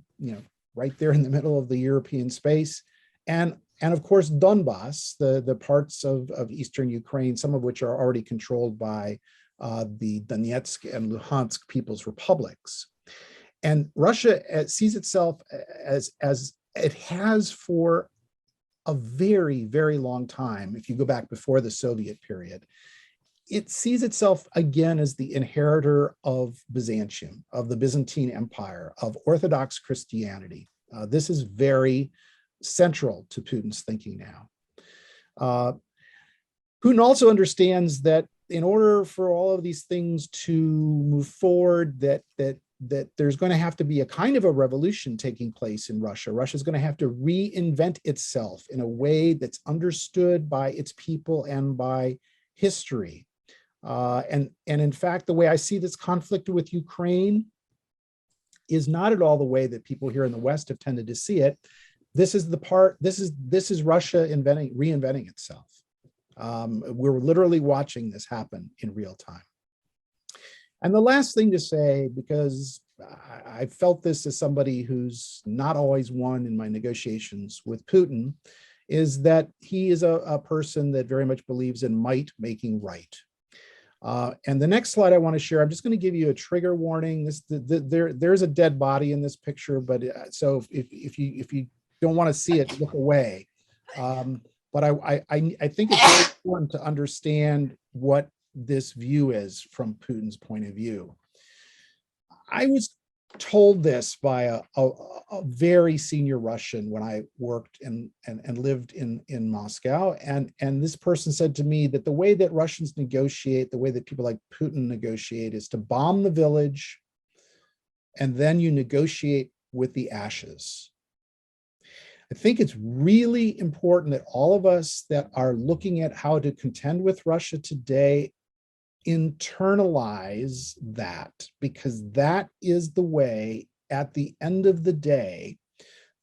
right there in the middle of the European space, and of course Donbass, the parts of eastern Ukraine, some of which are already controlled by the Donetsk and Luhansk People's Republics. And Russia sees itself as it has for a very, very long time. If you go back before the Soviet period, it sees itself again as the inheritor of Byzantium, of the Byzantine Empire, of Orthodox Christianity. This is very central to Putin's thinking now. Putin also understands that in order for all of these things to move forward, that there's going to have to be a kind of a revolution taking place in Russia. Russia's going to have to reinvent itself in a way that's understood by its people and by history. And in fact, the way I see this conflict with Ukraine is not at all the way that people here in the West have tended to see it. This is Russia reinventing itself. We're literally watching this happen in real time. And the last thing to say, because I felt this as somebody who's not always won in my negotiations with Putin, is that he is a person that very much believes in might making right. And the next slide I want to share, I'm just going to give you a trigger warning. There's a dead body in this picture, but so if you don't want to see it, look away. But I think it's very important to understand what this view is from Putin's point of view. I was told this by a very senior Russian when I worked and lived in Moscow. And this person said to me that the way that Russians negotiate, the way that people like Putin negotiate, is to bomb the village, and then you negotiate with the ashes. I think it's really important that all of us that are looking at how to contend with Russia today internalize that, because that is the way, at the end of the day,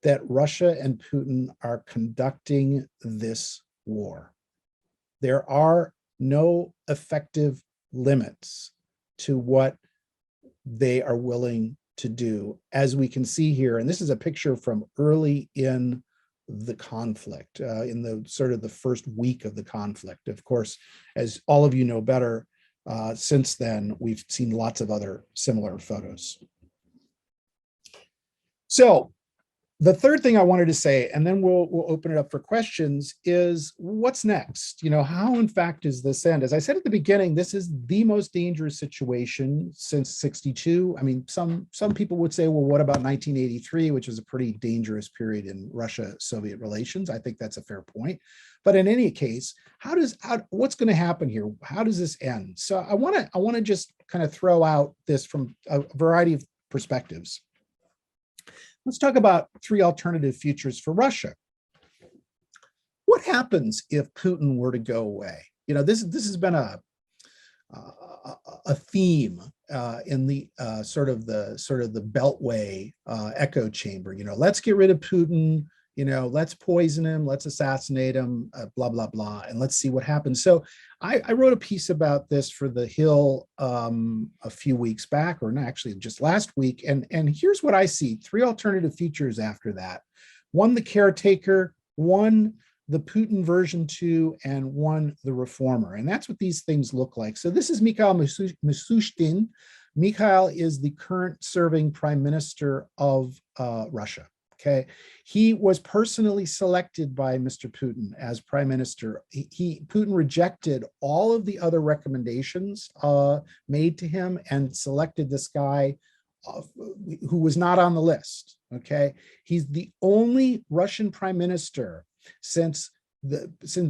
that Russia and Putin are conducting this war. There are no effective limits to what they are willing to do, as we can see here. And this is a picture from early in the conflict, in the sort of the first week of the conflict. Of course, as all of you know better, since then, we've seen lots of other similar photos. So the third thing I wanted to say, and then we'll open it up for questions, is what's next? You know, how in fact does this end? As I said at the beginning, this is the most dangerous situation since '62. I mean, some people would say, well, what about 1983, which is a pretty dangerous period in Russia-Soviet relations? I think that's a fair point. But in any case, what's going to happen here? How does this end? So I want to just kind of throw out this from a variety of perspectives. Let's talk about three alternative futures for Russia. What happens if Putin were to go away? You know, this has been a theme in the sort of the Beltway echo chamber. You know, let's get rid of Putin. You know, let's poison him, let's assassinate him, blah, blah, blah, and let's see what happens. So I wrote a piece about this for The Hill a few weeks back, or actually just last week. And here's what I see: three alternative futures after that. One, the caretaker; one, the Putin version 2; and one, the reformer. And that's what these things look like. So this is Mikhail Mishustin. Mikhail is the current serving prime minister of Russia. Okay, he was personally selected by Mr. Putin as prime minister. Putin rejected all of the other recommendations made to him and selected this guy who was not on the list. Okay, he's the only Russian prime minister since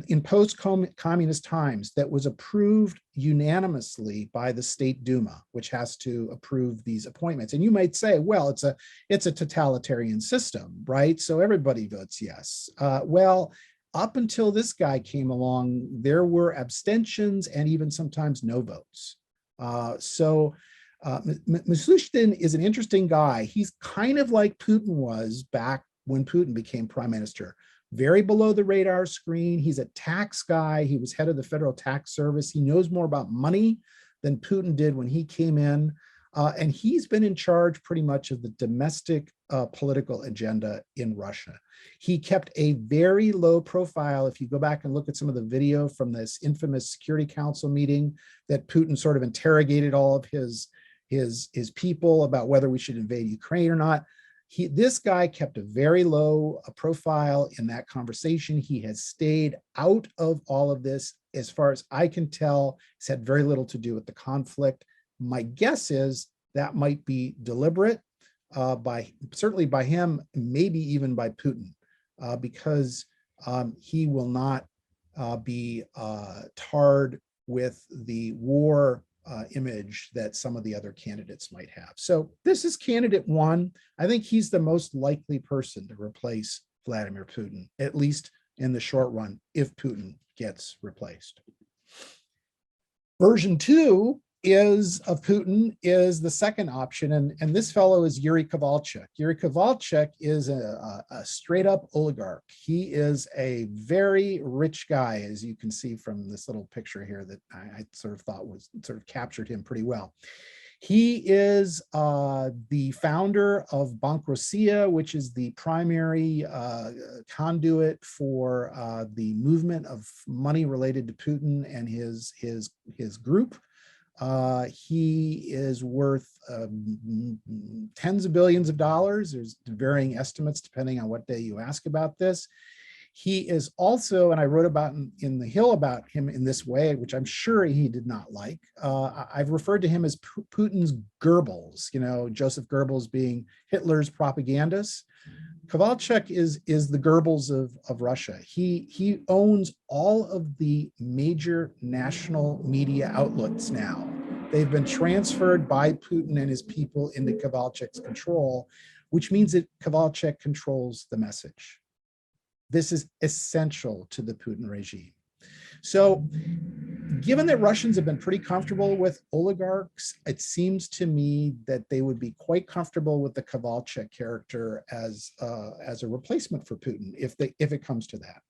in post-communist times that was approved unanimously by the State Duma, which has to approve these appointments. And you might say, well, it's a totalitarian system, right? So everybody votes yes. Well, up until this guy came along, there were abstentions and even sometimes no votes. Mishustin is an interesting guy. He's kind of like Putin was back when Putin became prime minister. Very below the radar screen. He's a tax guy. He was head of the Federal Tax Service. He knows more about money than Putin did when he came in. And he's been in charge pretty much of the domestic political agenda in Russia. He kept a very low profile. If you go back and look at some of the video from this infamous Security Council meeting that Putin sort of interrogated all of his people about whether we should invade Ukraine or not. This guy kept a very low profile in that conversation. He has stayed out of all of this. As far as I can tell, it's had very little to do with the conflict. My guess is that might be deliberate certainly by him, maybe even by Putin, because he will not be tarred with the war image that some of the other candidates might have. So this is candidate one. I think he's the most likely person to replace Vladimir Putin, at least in the short run, if Putin gets replaced. Version 2 of Putin is the second option, and this fellow is Yuri Kovalchuk. Yuri Kovalchuk is a straight up oligarch. He is a very rich guy, as you can see from this little picture here that I sort of thought was sort of captured him pretty well. He is the founder of Bank Rossiya, which is the primary conduit for the movement of money related to Putin and his group. He is worth tens of billions of dollars. There's varying estimates depending on what day you ask about this. He is also, and I wrote about in The Hill about him in this way, which I'm sure he did not like. I've referred to him as Putin's Goebbels, Joseph Goebbels being Hitler's propagandist. Kowalczyk is the Goebbels of Russia. He owns all of the major national media outlets now. They've been transferred by Putin and his people into Kowalczyk's control, which means that Kowalczyk controls the message. This is essential to the Putin regime. So, given that Russians have been pretty comfortable with oligarchs, it seems to me that they would be quite comfortable with the Kowalczyk character as a replacement for Putin, if it comes to that.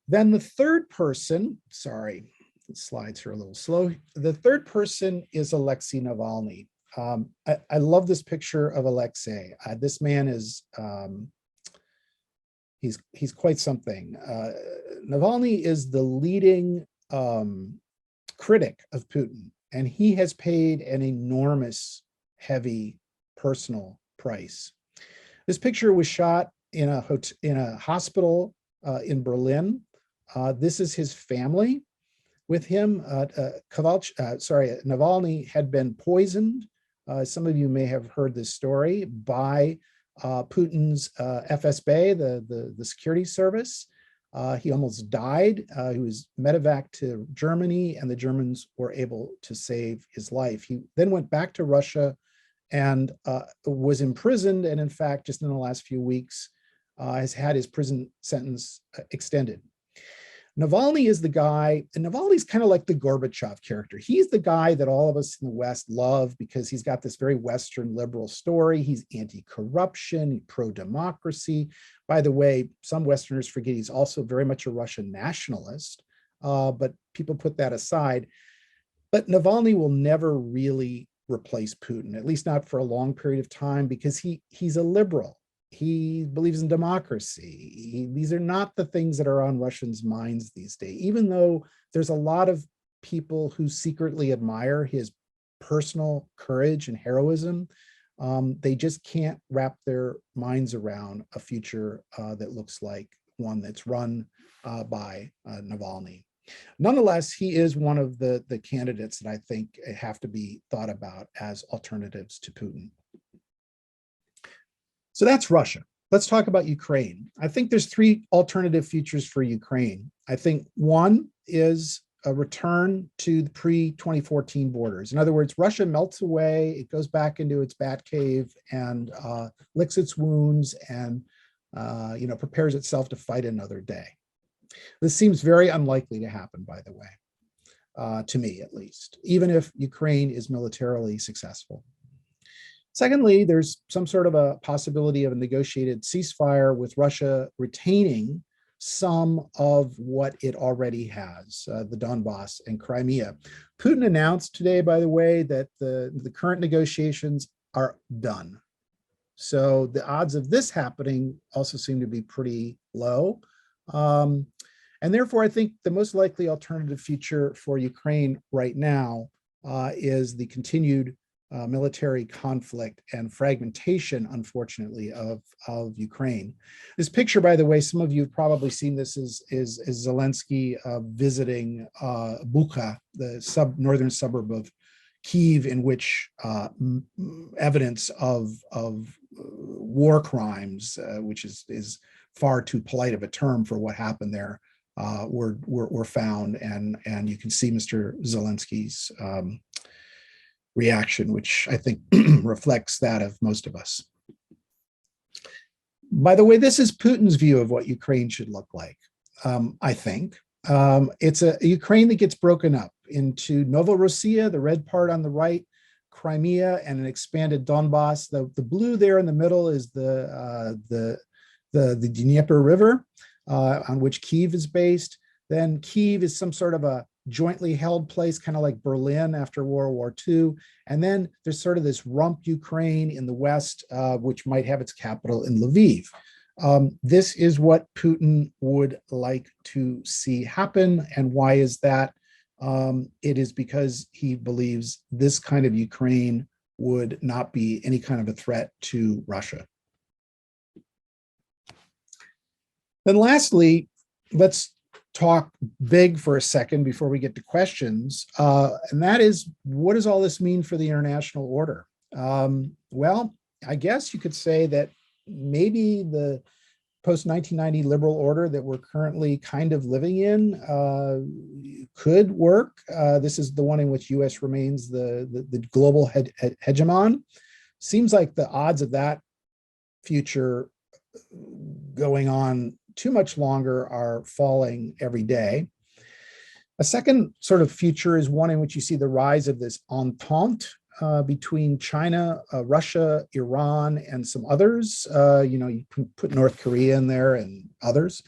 Then the third person, sorry, the slides are a little slow. The third person is Alexei Navalny. I love this picture of Alexei. This man is he's quite something. Navalny is the leading critic of Putin, and he has paid an enormous, heavy personal price. This picture was shot in a hospital in Berlin. This is his family with him. Navalny had been poisoned. Some of you may have heard this story by Putin's FSB, the security service. He almost died. He was medevac to Germany, and the Germans were able to save his life. He then went back to Russia and was imprisoned, and in fact, just in the last few weeks, has had his prison sentence extended. Navalny is the guy, and Navalny's kind of like the Gorbachev character. He's the guy that all of us in the West love because he's got this very Western liberal story. He's anti-corruption, pro-democracy. By the way, some Westerners forget he's also very much a Russian nationalist, but people put that aside. But Navalny will never really replace Putin, at least not for a long period of time, because he's a liberal. He believes in democracy. These are not the things that are on Russians' minds these days, even though there's a lot of people who secretly admire his personal courage and heroism. They just can't wrap their minds around a future that looks like one that's run by Navalny. Nonetheless, he is one of the candidates that I think have to be thought about as alternatives to Putin. So that's Russia. Let's talk about Ukraine. I think there's three alternative futures for Ukraine. I think one is a return to the pre-2014 borders. In other words, Russia melts away, it goes back into its bat cave and licks its wounds and prepares itself to fight another day. This seems very unlikely to happen, by the way, to me at least, even if Ukraine is militarily successful. Secondly, there's some sort of a possibility of a negotiated ceasefire with Russia retaining some of what it already has, the Donbass and Crimea. Putin announced today, by the way, that the current negotiations are done. So the odds of this happening also seem to be pretty low. And therefore, I think the most likely alternative future for Ukraine right now is the continued military conflict and fragmentation, unfortunately, of Ukraine. This picture, by the way, some of you have probably seen this, is Zelensky visiting Bucha, the northern suburb of Kyiv, in which evidence of war crimes, which is far too polite of a term for what happened there, were found, and you can see Mr. Zelensky's reaction, which I think reflects that of most of us. By the way, this is Putin's view of what Ukraine should look like, I think. It's a Ukraine that gets broken up into Novorossiya, the red part on the right, Crimea, and an expanded Donbass. The blue there in the middle is the Dnieper River, on which Kyiv is based. Then Kyiv is some sort of a jointly held place, kind of like Berlin after World War II. And then there's sort of this rump Ukraine in the west, which might have its capital in Lviv. This is what Putin would like to see happen. And why is that? it is because he believes this kind of Ukraine would not be any kind of a threat to Russia. Then lastly, let's talk big for a second before we get to questions. And that is, what does all this mean for the international order? Well, I guess you could say that maybe the post-1990 liberal order that we're currently kind of living in could work. This is the one in which US remains the global hegemon. Seems like the odds of that future going on too much longer are falling every day. A second sort of future is one in which you see the rise of this entente between China, Russia, Iran, and some others. You can put North Korea in there and others.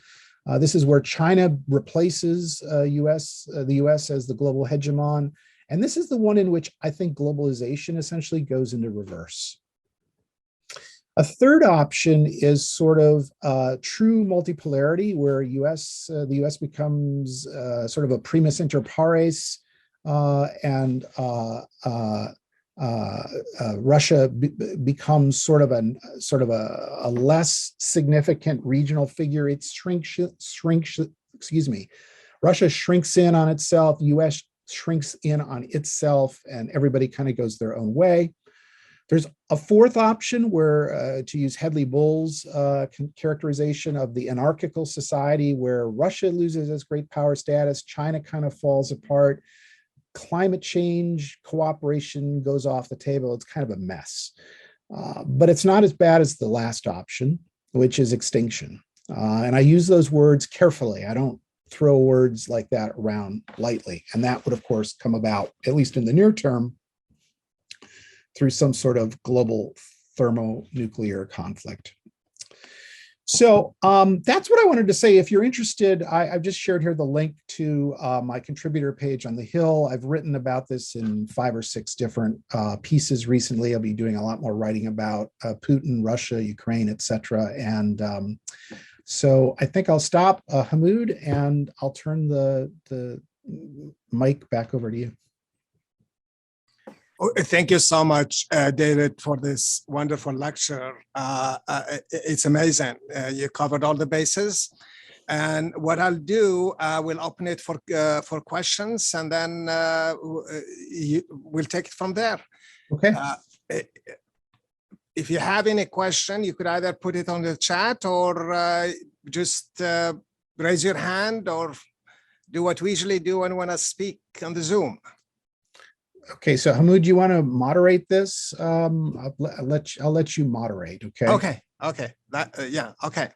This is where China replaces the US as the global hegemon. And this is the one in which I think globalization essentially goes into reverse. A third option is sort of true multipolarity, where the US becomes sort of a primus inter pares, and Russia becomes sort of a less significant regional figure. It Russia shrinks in on itself, US shrinks in on itself, and everybody kind of goes their own way. There's a fourth option where, to use Hedley Bull's characterization of the anarchical society, where Russia loses its great power status, China kind of falls apart, climate change cooperation goes off the table. It's kind of a mess. But it's not as bad as the last option, which is extinction. And I use those words carefully. I don't throw words like that around lightly. And that would, of course, come about, at least in the near term, through some sort of global thermonuclear conflict. So that's what I wanted to say. If you're interested, I've just shared here the link to my contributor page on the Hill. I've written about this in 5 or 6 different pieces recently. I'll be doing a lot more writing about Putin, Russia, Ukraine, etc. And so I think I'll stop, Hamoud, and I'll turn the mic back over to you. Thank you so much, David, for this wonderful lecture. It's amazing. You covered all the bases. And what I'll do, we'll open it for questions, and then we'll take it from there. Okay. If you have any question, you could either put it on the chat or just raise your hand, or do what we usually do when we want to speak on the Zoom. Okay, so Hamoud, do you want to moderate this? I'll let you moderate. Okay. Okay. Yeah. Okay.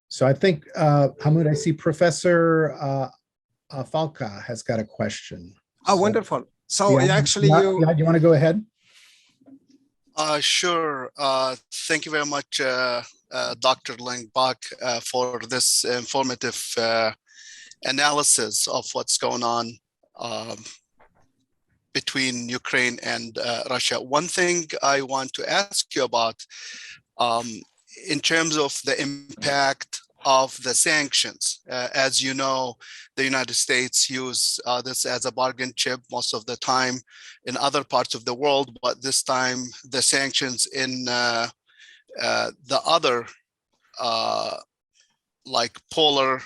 So I think Hamoud, I see Professor Falca has got a question. Oh, so, wonderful. So do you want to go ahead? Sure. Thank you very much, Dr. Langbach, for this informative analysis of what's going on between Ukraine and Russia. One thing I want to ask you about, in terms of the impact of the sanctions. As you know, the United States use this as a bargain chip most of the time in other parts of the world, but this time the sanctions in the other like polar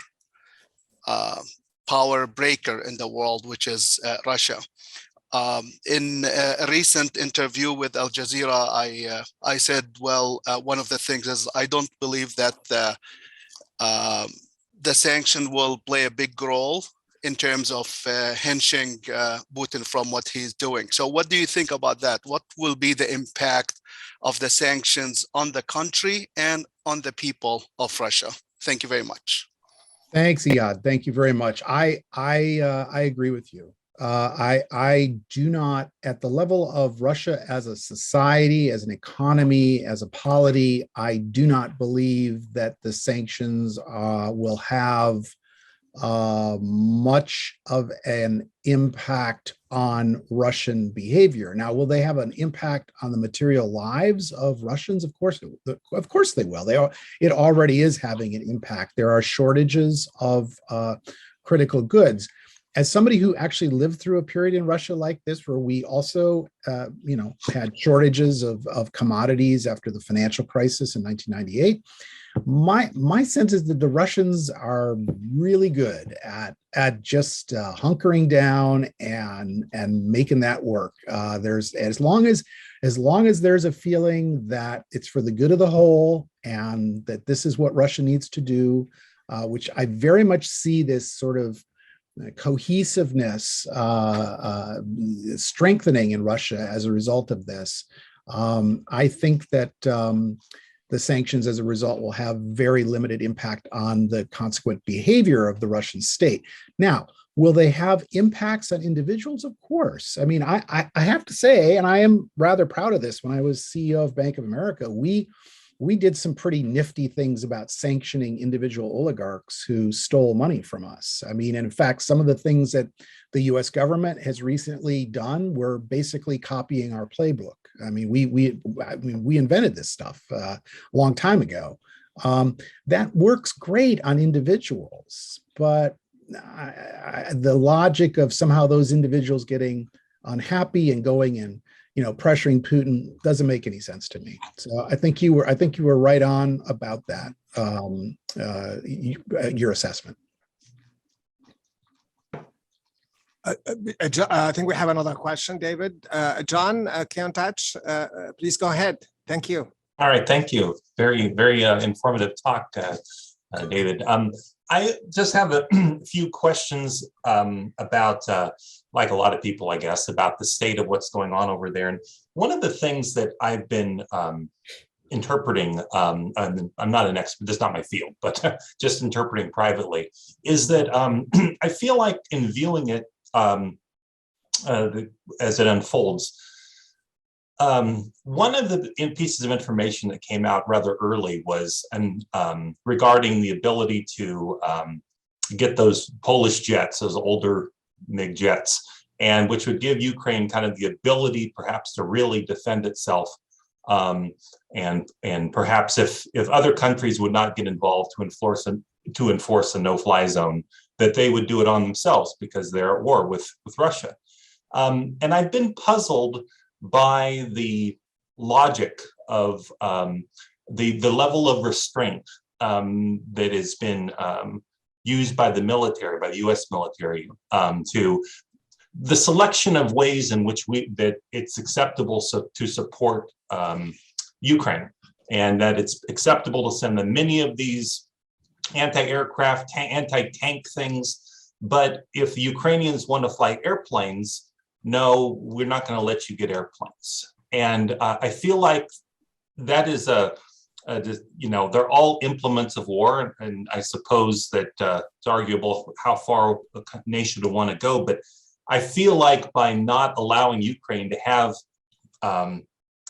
power breaker in the world, which is Russia. In a recent interview with Al Jazeera, I said, well, one of the things is I don't believe that the sanction will play a big role in terms of hinging Putin from what he's doing. So what do you think about that? What will be the impact of the sanctions on the country and on the people of Russia? Thank you very much. Thanks, Iyad. Thank you very much. I agree with you. I do not, at the level of Russia as a society, as an economy, as a polity, I do not believe that the sanctions will have much of an impact on Russian behavior. Now, will they have an impact on the material lives of Russians? Of course they will. It already is having an impact. There are shortages of critical goods. As somebody who actually lived through a period in Russia like this, where we also, had shortages of commodities after the financial crisis in 1998, my sense is that the Russians are really good at just hunkering down and making that work. There's as long as there's a feeling that it's for the good of the whole and that this is what Russia needs to do, which I very much see this sort of cohesiveness strengthening in Russia as a result of this. I think that the sanctions as a result will have very limited impact on the consequent behavior of the Russian state. Now, will they have impacts on individuals? Of course. I mean, I have to say, and I am rather proud of this, when I was CEO of Bank of America, we did some pretty nifty things about sanctioning individual oligarchs who stole money from us. I mean, in fact, some of the things that the US government has recently done were basically copying our playbook. I mean, we invented this stuff a long time ago. That works great on individuals, but the logic of somehow those individuals getting unhappy and going and pressuring Putin doesn't make any sense to me. So I think you were right on about that. Your assessment. I think we have another question, David. John Countach, please go ahead. Thank you. All right, thank you. Very, very informative talk, David. I just have a few questions about, like a lot of people, I guess, about the state of what's going on over there. And one of the things that I've been interpreting, and I'm not an expert, this is not my field, but just interpreting privately, is that I feel like in viewing it as it unfolds, one of the pieces of information that came out rather early was regarding the ability to get those Polish jets, those older MiG jets, and which would give Ukraine kind of the ability perhaps to really defend itself. And perhaps if other countries would not get involved to enforce a no-fly zone, that they would do it on themselves because they're at war with Russia. And I've been puzzled by the logic of the level of restraint that has been used by the military, by the U.S. military, to the selection of ways in which that it's acceptable to support Ukraine, and that it's acceptable to send them many of these anti-aircraft, anti-tank things. But if the Ukrainians want to fly airplanes, no, we're not going to let you get airplanes. And I feel like that is they're all implements of war. And I suppose that it's arguable how far a nation would want to go. But I feel like by not allowing Ukraine to have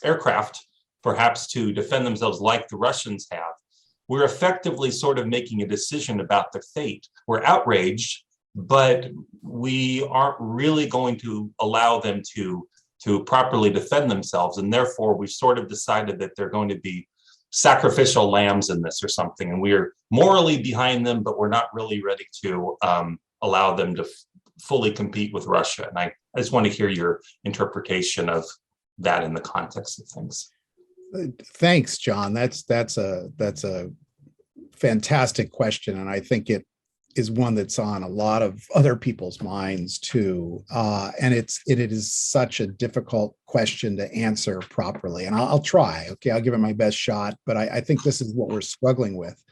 aircraft, perhaps to defend themselves like the Russians have, we're effectively sort of making a decision about their fate. We're outraged, but we aren't really going to allow them to properly defend themselves. And therefore, we've sort of decided that they're going to be sacrificial lambs in this or something. And we're morally behind them, but we're not really ready to allow them to fully compete with Russia. And I just want to hear your interpretation of that in the context of things. Thanks, John. That's a fantastic question, and I think it is one that's on a lot of other people's minds too. And it is such a difficult question to answer properly. And I'll try. Okay, I'll give it my best shot. But I think this is what we're struggling with.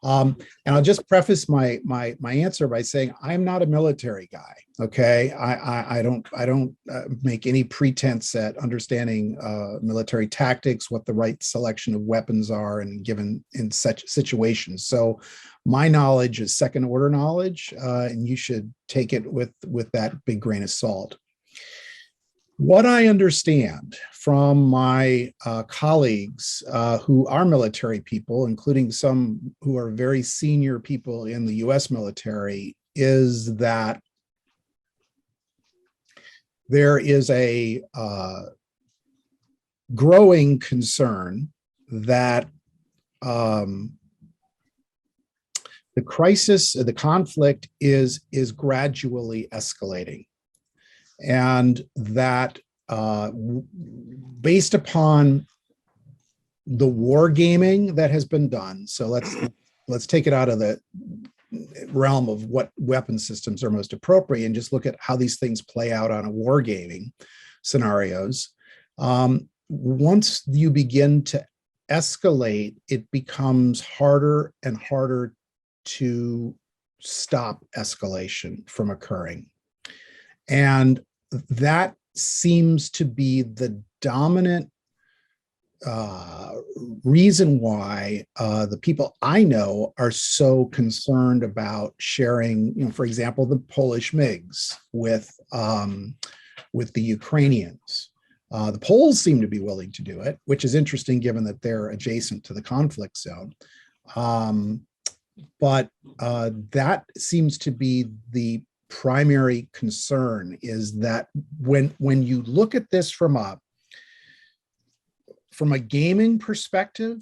And I'll just preface my answer by saying I'm not a military guy. Okay, I don't make any pretense at understanding military tactics, what the right selection of weapons are, and given in such situations. So my knowledge is second order knowledge, and you should take it with that big grain of salt. What I understand from my colleagues who are military people, including some who are very senior people in the US military, is that there is a growing concern that the crisis, the conflict is gradually escalating. And that based upon the wargaming that has been done, so let's take it out of the realm of what weapon systems are most appropriate and just look at how these things play out on a wargaming scenarios. Once you begin to escalate, it becomes harder and harder to stop escalation from occurring. And that seems to be the dominant reason why the people I know are so concerned about sharing, for example, the Polish MiGs with the Ukrainians. The Poles seem to be willing to do it, which is interesting given that they're adjacent to the conflict zone. But that seems to be the primary concern, is that when you look at this from a gaming perspective,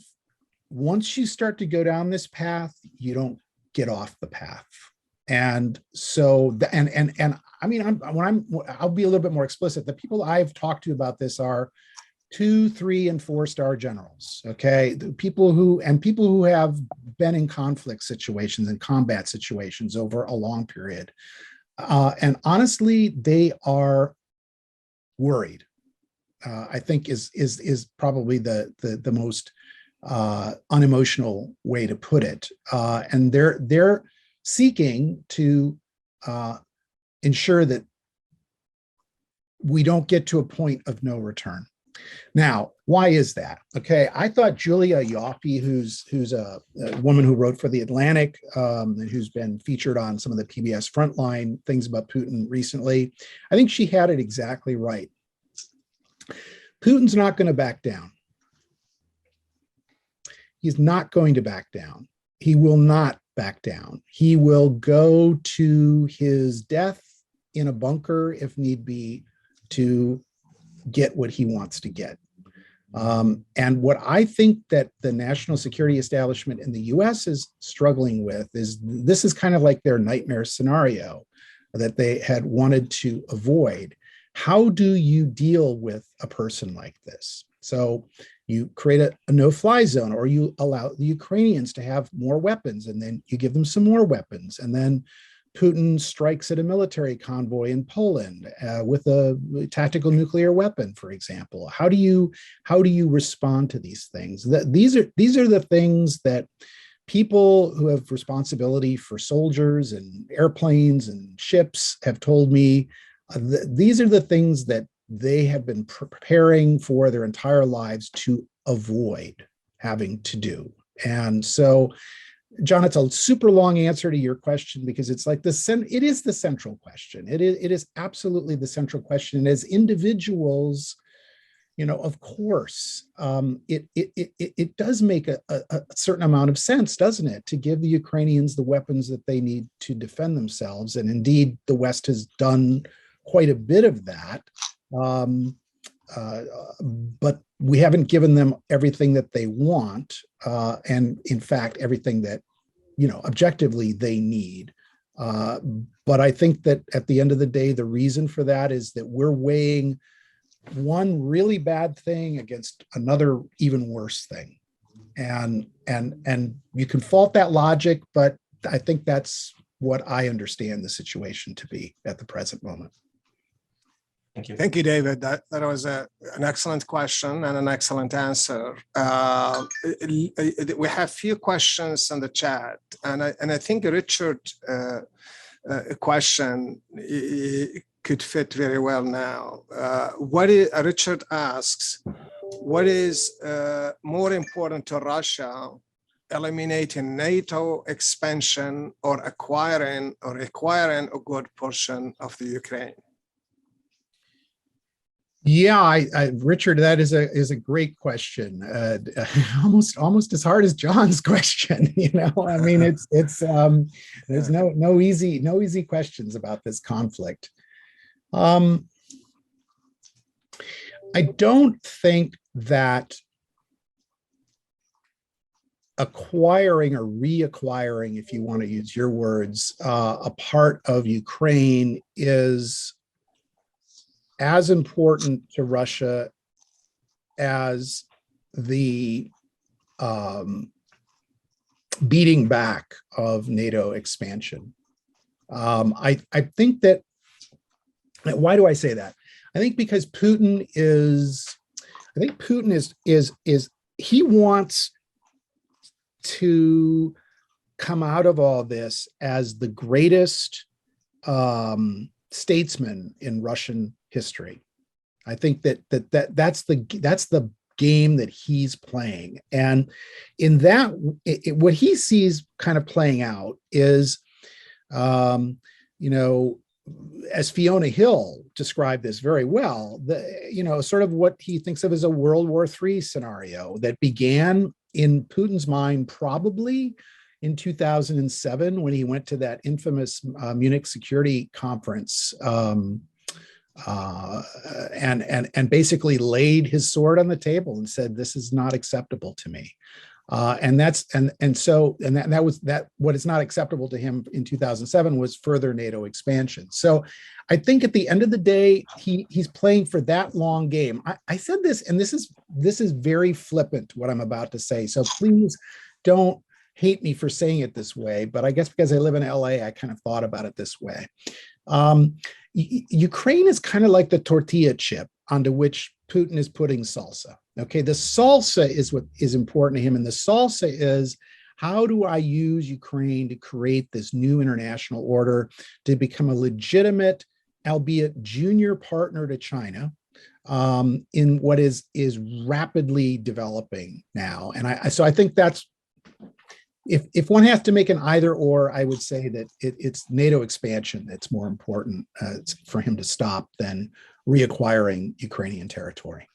once you start to go down this path, you don't get off the path. And so, I mean, I'll be a little bit more explicit. The people I've talked to about this are 2, 3, and 4-star generals. Okay, people who have been in conflict situations and combat situations over a long period. And honestly, they are worried. I think is probably the most unemotional way to put it. And they're seeking to ensure that we don't get to a point of no return. Now, why is that? Okay, I thought Julia Ioffe, who's a woman who wrote for The Atlantic and who's been featured on some of the PBS Frontline things about Putin recently, I think she had it exactly right. Putin's not going to back down. He's not going to back down. He will not back down. He will go to his death in a bunker if need be to get what he wants to get. And what I think that the national security establishment in the US is struggling with is this is kind of like their nightmare scenario that they had wanted to avoid. How do you deal with a person like this? So you create a no-fly zone, or you allow the Ukrainians to have more weapons, and then you give them some more weapons, and then Putin strikes at a military convoy in Poland with a tactical nuclear weapon, for example. How do you respond to these things? These are the things that people who have responsibility for soldiers and airplanes and ships have told me. These are the things that they have been preparing for their entire lives to avoid having to do. And so, John, it's a super long answer to your question, because it's like it is the central question. It is absolutely the central question. And as individuals, of course, it does make a certain amount of sense, doesn't it, to give the Ukrainians the weapons that they need to defend themselves. And indeed, the West has done quite a bit of that. But we haven't given them everything that they want, and in fact, everything that, objectively they need. But I think that at the end of the day, the reason for that is that we're weighing one really bad thing against another even worse thing. And you can fault that logic, but I think that's what I understand the situation to be at the present moment. Thank you. Thank you, David. That was an excellent question and an excellent answer. We have few questions in the chat, and I think Richard's question could fit very well now. Richard asks, what is more important to Russia, eliminating NATO expansion or acquiring a good portion of the Ukraine? Yeah, Richard, that is a great question. Almost as hard as John's question. I mean, there's no easy questions about this conflict. I don't think that acquiring or reacquiring, if you want to use your words, a part of Ukraine is as important to Russia as the beating back of NATO expansion. I think that, why do I say that? I think because Putin is he wants to come out of all this as the greatest statesman in Russian history. I think that's the game that he's playing, and in that, what he sees kind of playing out is, as Fiona Hill described this very well, sort of what he thinks of as a World War III scenario that began in Putin's mind probably in 2007 when he went to that infamous Munich Security Conference and basically laid his sword on the table and said, "This is not acceptable to me." What is not acceptable to him in 2007 was further NATO expansion. So I think at the end of the day, he's playing for that long game. I said this, and this is very flippant, what I'm about to say. So please don't hate me for saying it this way, but I guess because I live in LA, I kind of thought about it this way. Ukraine is kind of like the tortilla chip onto which Putin is putting salsa. Okay, the salsa is what is important to him, and the salsa is, how do I use Ukraine to create this new international order to become a legitimate, albeit junior partner to China in what is rapidly developing now. And I think that's, if one has to make an either or, I would say that it's NATO expansion that's more important for him to stop than reacquiring Ukrainian territory.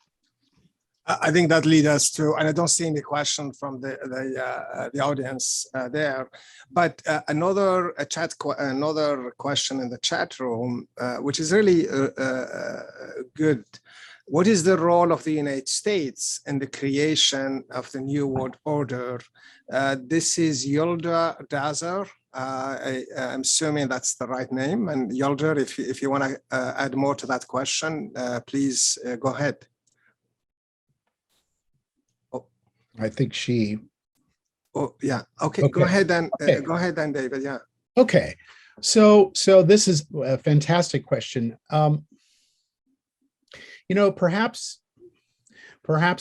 I think that leads us to, and I don't see any question from the audience there, but another question in the chat room, which is really good. What is the role of the United States in the creation of the New World Order? This is Yolda Dazer. I'm assuming that's the right name. And Yolda, if you want to add more to that question, please go ahead. I think she. Oh yeah. Okay. Go ahead then. Go ahead then, David. Yeah. Okay. So this is a fantastic question. Perhaps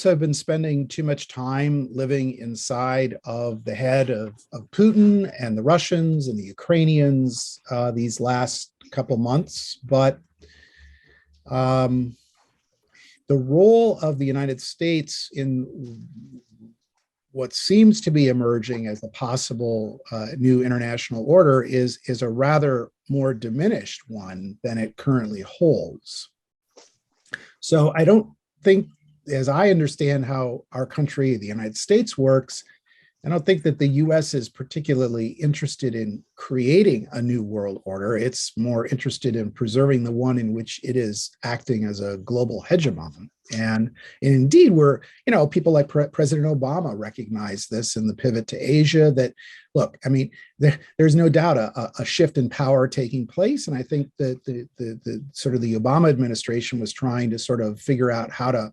I've been spending too much time living inside of the head of Putin and the Russians and the Ukrainians these last couple months, but the role of the United States in what seems to be emerging as a possible new international order is a rather more diminished one than it currently holds. So I don't think, as I understand how our country, the United States, works, I don't think that the US is particularly interested in creating a new world order. It's more interested in preserving the one in which it is acting as a global hegemon. And indeed, people like President Obama recognize this in the pivot to Asia, that, look, I mean, there's no doubt a shift in power taking place. And I think that the sort of the Obama administration was trying to sort of figure out how to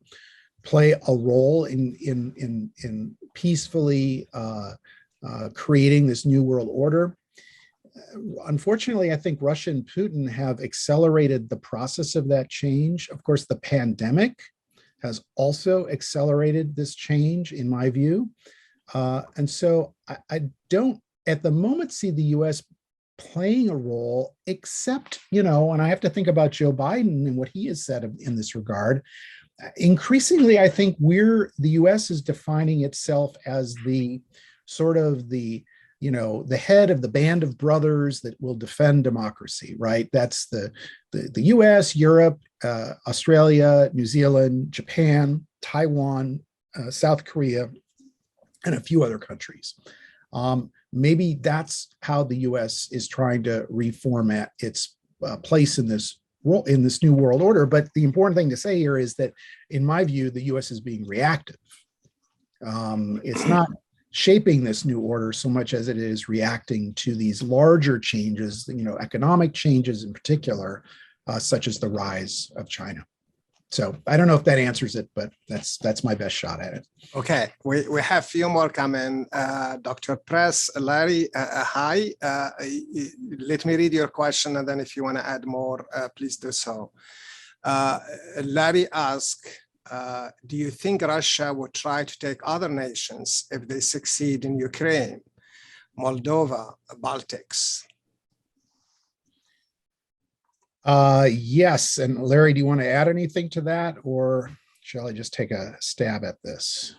play a role in peacefully creating this new world order. Unfortunately, I think Russia and Putin have accelerated the process of that change. Of course, the pandemic has also accelerated this change, in my view. And so I don't, at the moment, see the US playing a role, except, and I have to think about Joe Biden and what he has said in this regard. Increasingly, I think the US is defining itself as the sort of the the head of the band of brothers that will defend democracy, right? That's the US, Europe, Australia, New Zealand, Japan, Taiwan, South Korea, and a few other countries. Maybe that's how the US is trying to reformat its place in this new world order. But the important thing to say here is that, in my view, the US is being reactive. It's not shaping this new order so much as it is reacting to these larger changes, economic changes in particular, such as the rise of China. So I don't know if that answers it, but that's my best shot at it. Okay, we have a few more coming. Dr. Press, Larry, hi. Let me read your question, and then if you want to add more, please do so. Larry asked, do you think Russia would try to take other nations if they succeed in Ukraine, Moldova, Baltics? Yes. And Larry, do you want to add anything to that, or shall I just take a stab at this?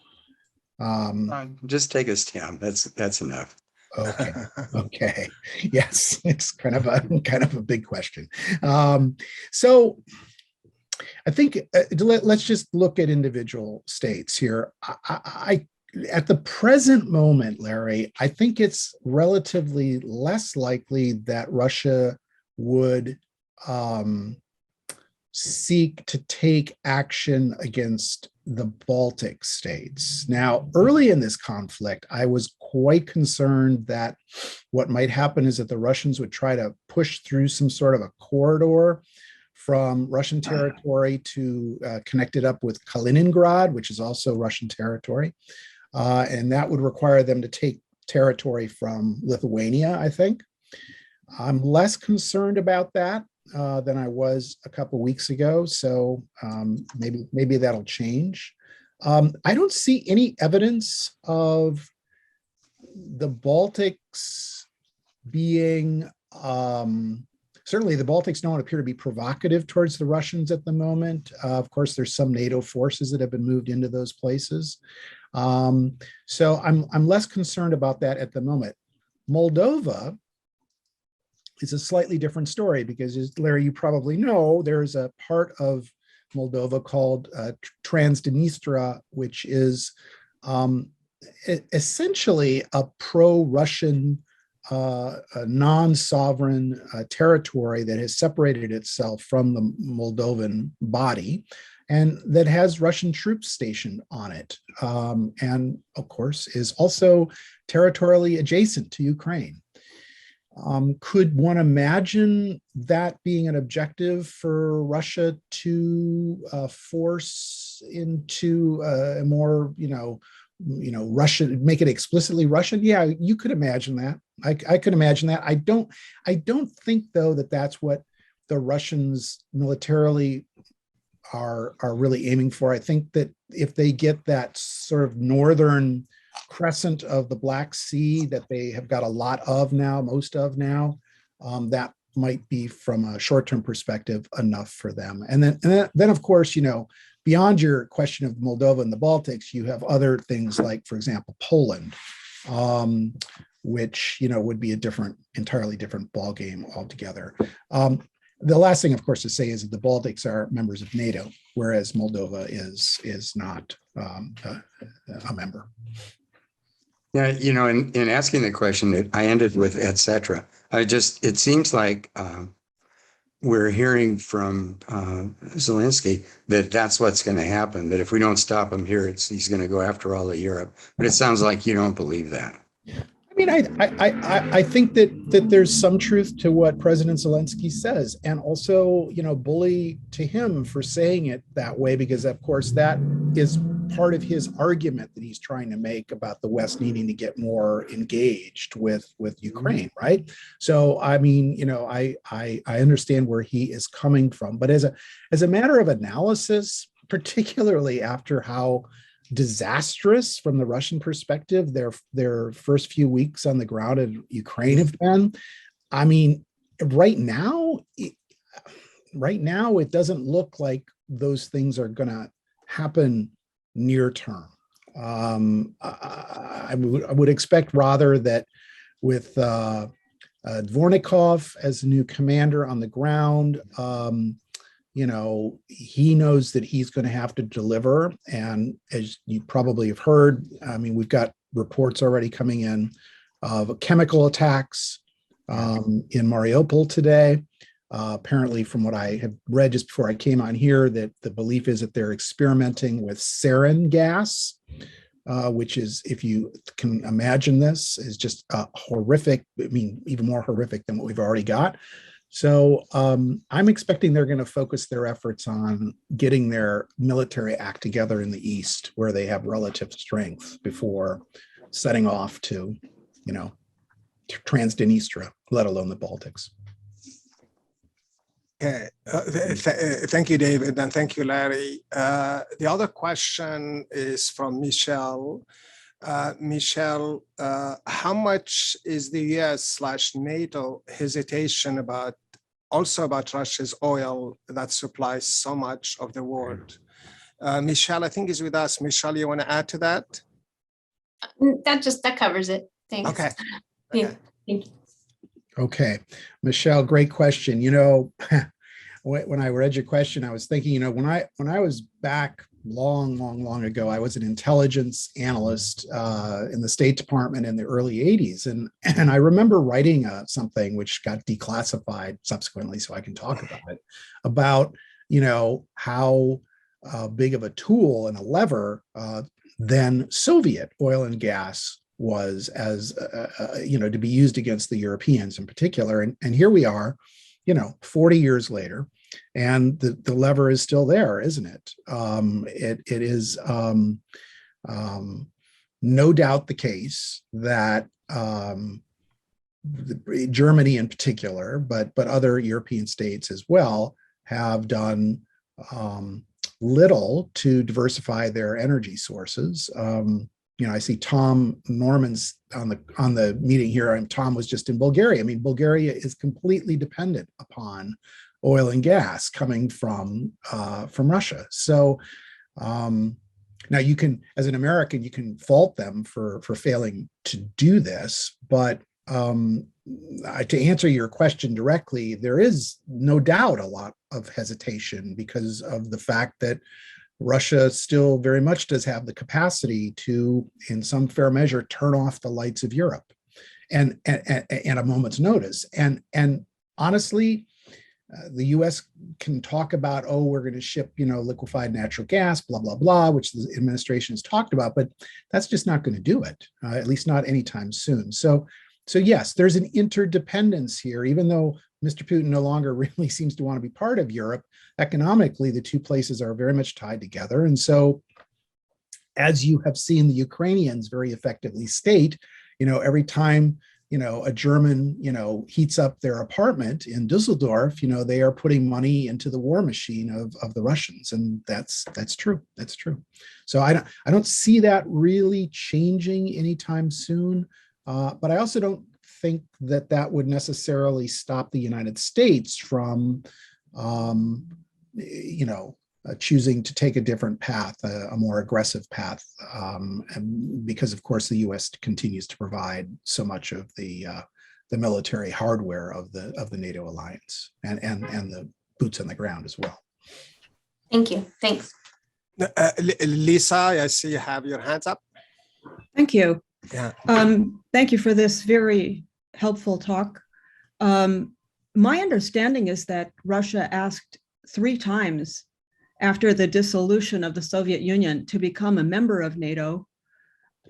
Just take a stab. That's enough. Okay. Okay. Yes, it's kind of a big question. So I think let's just look at individual states here. I at the present moment, Larry, I think it's relatively less likely that Russia would seek to take action against the Baltic states. Now, early in this conflict, I was quite concerned that what might happen is that the Russians would try to push through some sort of a corridor from Russian territory to connect it up with Kaliningrad, which is also Russian territory. And that would require them to take territory from Lithuania, I think. I'm less concerned about that than I was a couple of weeks ago. So maybe that'll change. I don't see any evidence of the Baltics being, certainly the Baltics don't appear to be provocative towards the Russians at the moment. Of course, there's some NATO forces that have been moved into those places. So I'm less concerned about that at the moment. Moldova is a slightly different story because, as Larry, you probably know, there's a part of Moldova called Transnistria, which is essentially a pro-Russian, non-sovereign territory that has separated itself from the Moldovan body and that has Russian troops stationed on it. And of course, is also territorially adjacent to Ukraine. Could one imagine that being an objective for Russia to force into a more, Russian, make it explicitly Russian? Yeah, you could imagine that. I could imagine that. I don't think though that that's what the Russians militarily are really aiming for. I think that if they get that sort of northern crescent of the Black Sea that they have got a lot of now, most of now, that might be, from a short-term perspective, enough for them. And then of course, beyond your question of Moldova and the Baltics, you have other things like, for example, Poland, which would be a entirely different ballgame altogether. The last thing, of course, to say is that the Baltics are members of NATO, whereas Moldova is not a member. Yeah, in asking the question, I ended with et cetera. It seems like we're hearing from Zelensky that that's what's going to happen, that if we don't stop him here, he's going to go after all of Europe. But it sounds like you don't believe that. I mean, I think that there's some truth to what President Zelensky says, and also, bully to him for saying it that way, because of course that is part of his argument that he's trying to make about the West needing to get more engaged with Ukraine, right? So, I mean, I understand where he is coming from, but as a matter of analysis, particularly after how disastrous from the Russian perspective their first few weeks on the ground in Ukraine have been, I mean, right now it doesn't look like those things are going to happen near term. I would expect rather that Dvornikov as the new commander on the ground. He knows that he's going to have to deliver. And as you probably have heard, I mean, we've got reports already coming in of chemical attacks in Mariupol today. Apparently, from what I have read just before I came on here, that the belief is that they're experimenting with sarin gas, which is, if you can imagine this, is just horrific. I mean, even more horrific than what we've already got. So I'm expecting they're going to focus their efforts on getting their military act together in the East, where they have relative strength, before setting off to, Transnistria, let alone the Baltics. Okay, thank you, David, and thank you, Larry. The other question is from Michelle. Michelle, how much is the US/NATO hesitation about Russia's oil that supplies so much of the world? Michelle, I think, is with us. Michelle, you want to add to that? That covers it. Thanks. Okay. Yeah, thank you. Okay, Michelle, great question. When I read your question, I was thinking, when I was back long ago, I was an intelligence analyst in the State Department in the early 80s. And I remember writing something which got declassified subsequently, so I can talk about it, about, how big of a tool and a lever then Soviet oil and gas was, as to be used against the Europeans in particular. And here we are, 40 years later, and the lever is still there, isn't it? It is no doubt the case that Germany in particular, but other European states as well, have done little to diversify their energy sources. I see Tom Norman's on the meeting here, and Tom was just in Bulgaria. I mean, Bulgaria is completely dependent upon oil and gas coming from Russia. So now you can, as an American, you can fault them for failing to do this, but to answer your question directly, there is no doubt a lot of hesitation because of the fact that Russia still very much does have the capacity to, in some fair measure, turn off the lights of Europe and at a moment's notice. And honestly, the U.S. can talk about, we're going to ship, liquefied natural gas, blah, blah, blah, which the administration has talked about, but that's just not going to do it, at least not anytime soon. So yes, there's an interdependence here, even though Mr. Putin no longer really seems to want to be part of Europe. Economically, the two places are very much tied together. And so, as you have seen the Ukrainians very effectively state, every time, a German, heats up their apartment in Dusseldorf, they are putting money into the war machine of the Russians. And that's true. That's true. So I don't see that really changing anytime soon. But I also don't think that would necessarily stop the United States from, choosing to take a different path, a more aggressive path, and because, of course, the U.S. continues to provide so much of the military hardware of the NATO alliance and the boots on the ground as well. Thank you. Thanks. Lisa, I see you have your hands up. Thank you. Yeah. Thank you for this very helpful talk. My understanding is that Russia asked 3 times after the dissolution of the Soviet Union to become a member of NATO.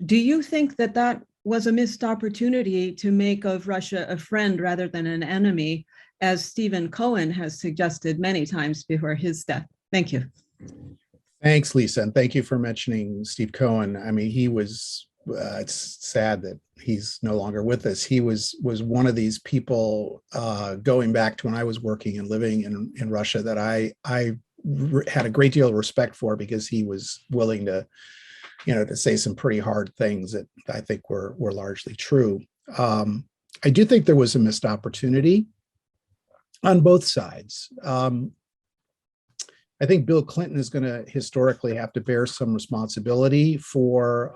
Do you think that was a missed opportunity to make of Russia a friend rather than an enemy, as Stephen Cohen has suggested many times before his death? Thank you. Thanks, Lisa, and thank you for mentioning Steve Cohen. I mean, he was, it's sad that he's no longer with us. He was one of these people, going back to when I was working and living in Russia, that I had a great deal of respect for, because he was willing to, to say some pretty hard things that I think were largely true. I do think there was a missed opportunity on both sides. I think Bill Clinton is going to historically have to bear some responsibility for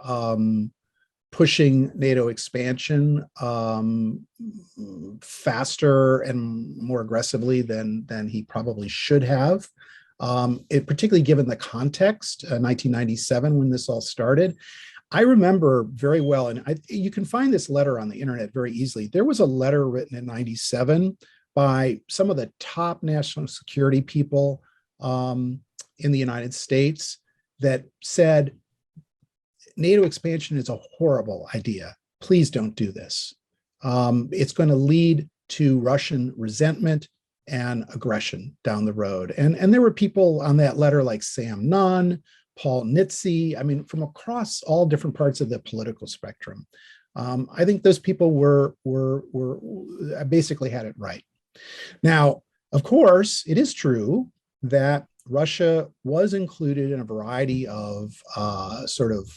pushing NATO expansion faster and more aggressively than he probably should have. Particularly given the context, 1997, when this all started. I remember very well, and you can find this letter on the internet very easily. There was a letter written in 97 by some of the top national security people in the United States that said, NATO expansion is a horrible idea. Please don't do this. It's going to lead to Russian resentment and aggression down the road. And there were people on that letter like Sam Nunn, Paul Nitze, I mean, from across all different parts of the political spectrum. I think those people were basically had it right. Now, of course, it is true that Russia was included in a variety of sort of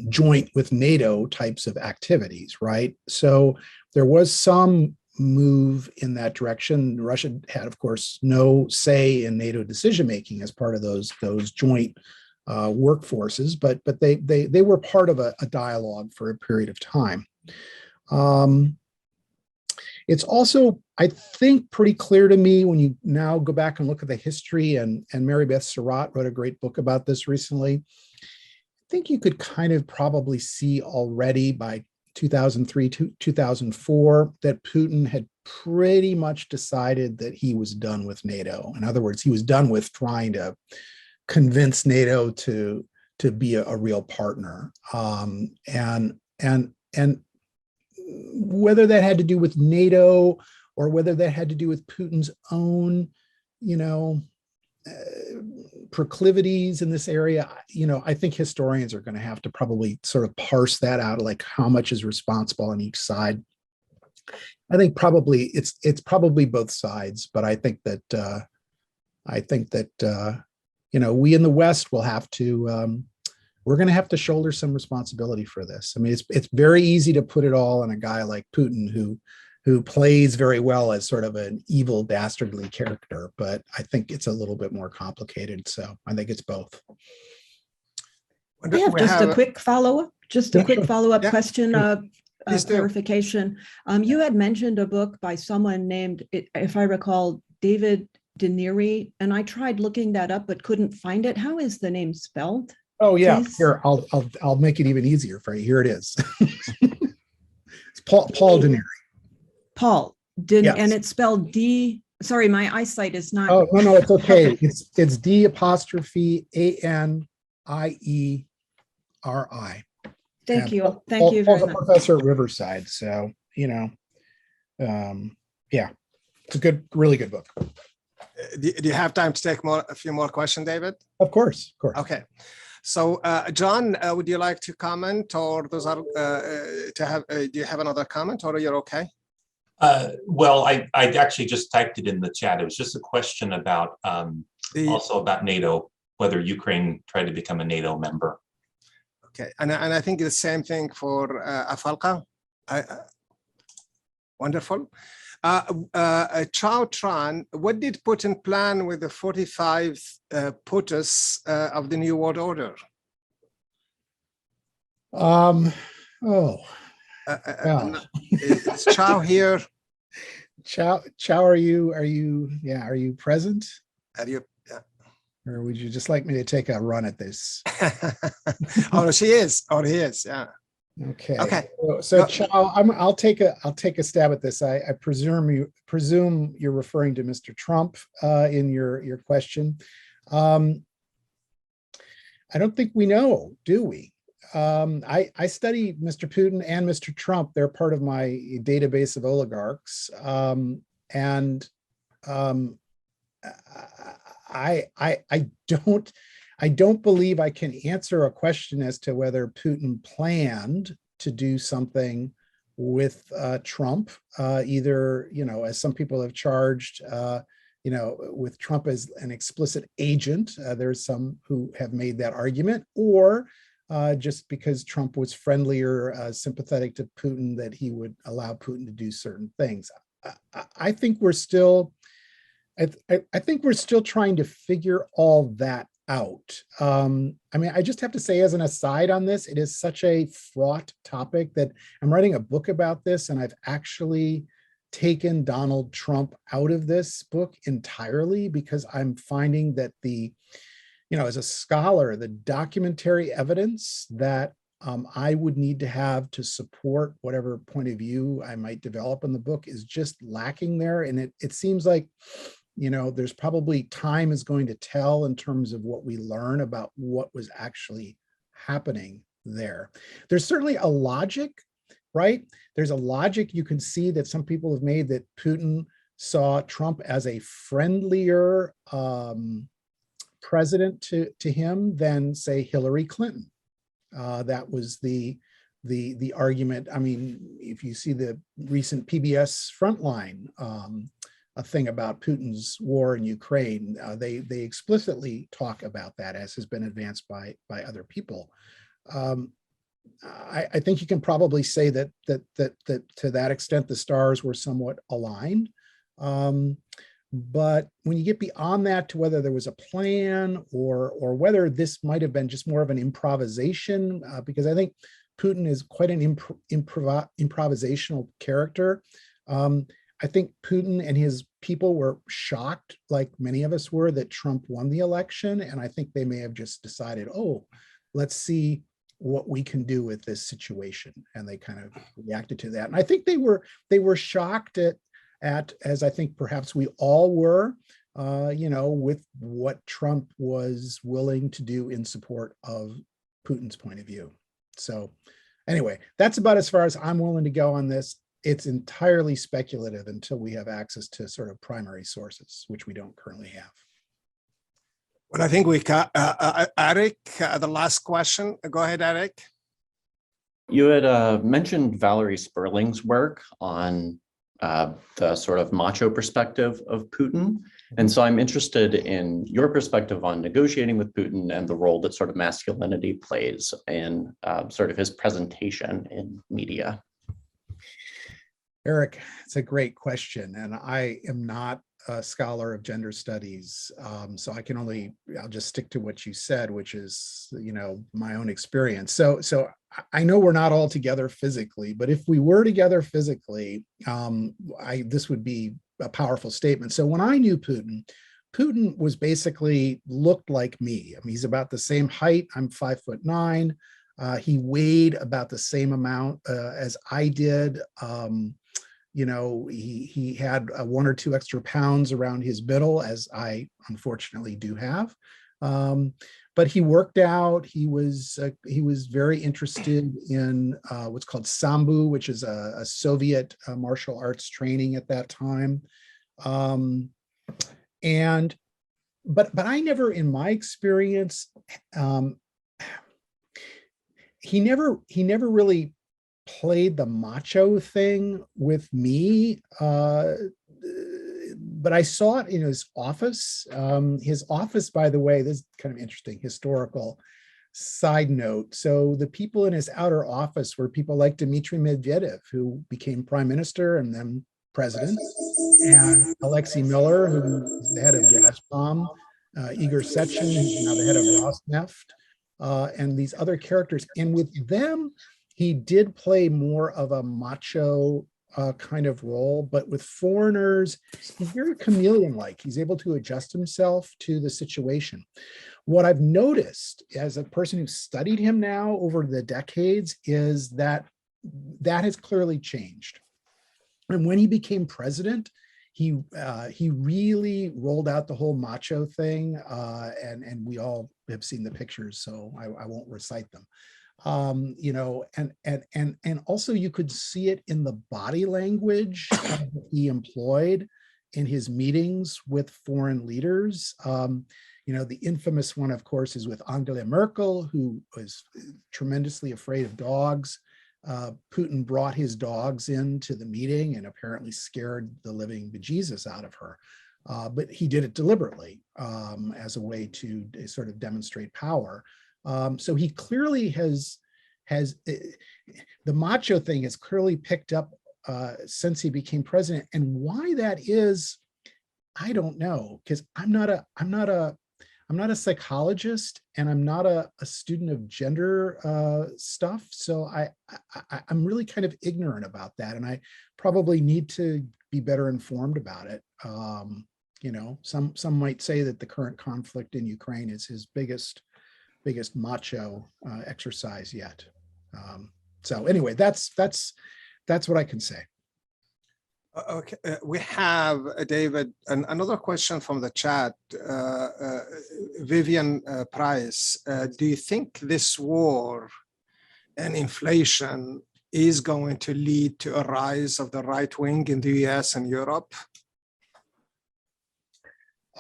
joint with NATO types of activities, right? So there was some move in that direction. Russia had, of course, no say in NATO decision-making as part of those joint workforces, but they were part of a dialogue for a period of time. It's also, I think, pretty clear to me when you now go back and look at the history, and Mary Beth Surratt wrote a great book about this recently. I think you could kind of probably see already by 2003 to 2004 that Putin had pretty much decided that he was done with NATO. In other words, he was done with trying to convince NATO to be a real partner. And whether that had to do with NATO or whether that had to do with Putin's own, proclivities in this area, I think historians are going to have to probably sort of parse that out, like how much is responsible on each side. I think probably it's probably both sides, but I think that we in the West will have to. We're going to have to shoulder some responsibility for this. I mean, it's very easy to put it all on a guy like Putin who plays very well as sort of an evil, dastardly character, but I think it's a little bit more complicated. So I think it's both. I have just a quick follow-up, Yeah. question of clarification. You had mentioned a book by someone named, if I recall, David Deneri, and I tried looking that up but couldn't find it. How is the name spelled? Oh yeah, Please? Here I'll make it even easier for you. Here it is. It's Paul Deneri. Paul, Yes. And it's spelled D. Sorry, my eyesight is not. Oh no, it's okay. It's D''ANIERI. Thank And you. Thank you very Paul's a much. professor at Riverside, so yeah, it's a really good book. Do you have time to take a few more questions, David? Of course. Okay. So, John, would you like to comment, or those are to have? Do you have another comment, or you're okay? Well, I actually just typed it in the chat. It was just a question about also about NATO, whether Ukraine tried to become a NATO member. Okay, and I think the same thing for Afalqa. Wonderful. Chao Tran, what did Putin plan with the 45 POTUS of the New World Order? Is Chao here? Chao, are you present? Are you? Or would you just like me to take a run at this? Oh, no, she is. Oh, he is. Yeah. Okay. Okay. So Chao, I'll take a stab at this. I presume you're referring to Mr. Trump in your question. I don't think we know, do we? I study Mr. Putin and Mr. Trump. They're part of my database of oligarchs, and I don't believe I can answer a question as to whether Putin planned to do something with Trump, either, as some people have charged, with Trump as an explicit agent. There's some who have made that argument, or just because Trump was friendly or sympathetic to Putin, that he would allow Putin to do certain things. I think we're still trying to figure all that out. I mean, I just have to say as an aside on this, it is such a fraught topic that I'm writing a book about this, and I've actually taken Donald Trump out of this book entirely because I'm finding that as a scholar, the documentary evidence that I would need to have to support whatever point of view I might develop in the book is just lacking there. And it seems like, there's probably time is going to tell in terms of what we learn about what was actually happening there. There's certainly a logic, right? There's a logic you can see that some people have made that Putin saw Trump as a friendlier president to him than, say, Hillary Clinton. That was the argument. I mean, if you see the recent PBS Frontline a thing about Putin's war in Ukraine, they explicitly talk about that, as has been advanced by other people. I think you can probably say that to that extent the stars were somewhat aligned. But when you get beyond that to whether there was a plan or whether this might have been just more of an improvisation, because I think Putin is quite an improvisational character. I think Putin and his people were shocked, like many of us were, that Trump won the election. And I think they may have just decided, oh, let's see what we can do with this situation. And they kind of reacted to that. And I think they were shocked at, as I think perhaps we all were, with what Trump was willing to do in support of Putin's point of view. So anyway, that's about as far as I'm willing to go on this. It's entirely speculative until we have access to sort of primary sources, which we don't currently have. Well, I think we got Eric, the last question. Go ahead, Eric. You had mentioned Valerie Sperling's work on the sort of macho perspective of Putin. And so I'm interested in your perspective on negotiating with Putin and the role that sort of masculinity plays in sort of his presentation in media. Eric, it's a great question. And I am not a scholar of gender studies. So I'll just stick to what you said, which is, my own experience. So I know we're not all together physically, but if we were together physically, this would be a powerful statement. So when I knew Putin was basically looked like me. I mean, he's about the same height. I'm 5'9". He weighed about the same amount as I did. He had 1 or 2 extra pounds around his middle, as I unfortunately do have. But he worked out. He was very interested in what's called Sambo, which is a Soviet martial arts training at that time. But I never, in my experience, he never really played the macho thing with me, but I saw it in his office. His office, by the way, this is kind of interesting historical side note. So the people in his outer office were people like Dmitry Medvedev, who became prime minister and then president, and Alexei Miller, who was the head of Gazprom, Igor Sechin, who's now the head of Rosneft, and these other characters. And with them, he did play more of a macho kind of role, but with foreigners, he's very chameleon-like. He's able to adjust himself to the situation. What I've noticed as a person who studied him now over the decades is that has clearly changed. And when he became president, he really rolled out the whole macho thing, and we all have seen the pictures, so I won't recite them. And also you could see it in the body language that he employed in his meetings with foreign leaders. The infamous one, of course, is with Angela Merkel, who was tremendously afraid of dogs. Putin brought his dogs into the meeting and apparently scared the living bejesus out of her. But he did it deliberately as a way to sort of demonstrate power. So he clearly has the macho thing has clearly picked up since he became president. And why that is, I don't know, because I'm not a psychologist, and I'm not a student of gender stuff. So I'm really kind of ignorant about that, and I probably need to be better informed about it. Some might say that the current conflict in Ukraine is his biggest macho exercise yet. So anyway, that's what I can say. Okay, we have, David, another question from the chat. Vivian Price, do you think this war and inflation is going to lead to a rise of the right wing in the US and Europe?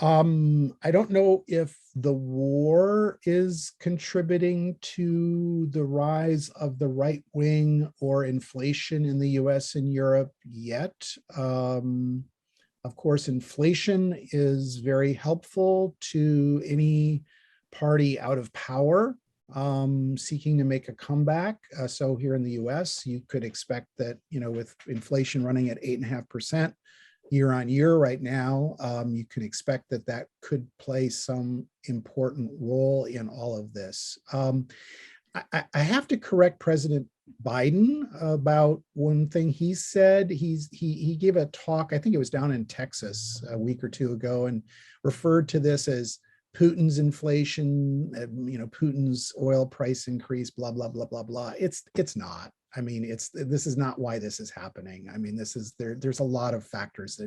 I don't know if the war is contributing to the rise of the right wing or inflation in the US and Europe yet. Of course, inflation is very helpful to any party out of power seeking to make a comeback. So here in the US, you could expect that, with inflation running at 8.5%, year on year right now, you can expect that could play some important role in all of this. I have to correct President Biden about one thing he said. He gave a talk, I think it was down in Texas a week or two ago, and referred to this as Putin's inflation, Putin's oil price increase, blah, blah, blah, blah, blah. It's not. I mean, this is not why this is happening. I mean, there's a lot of factors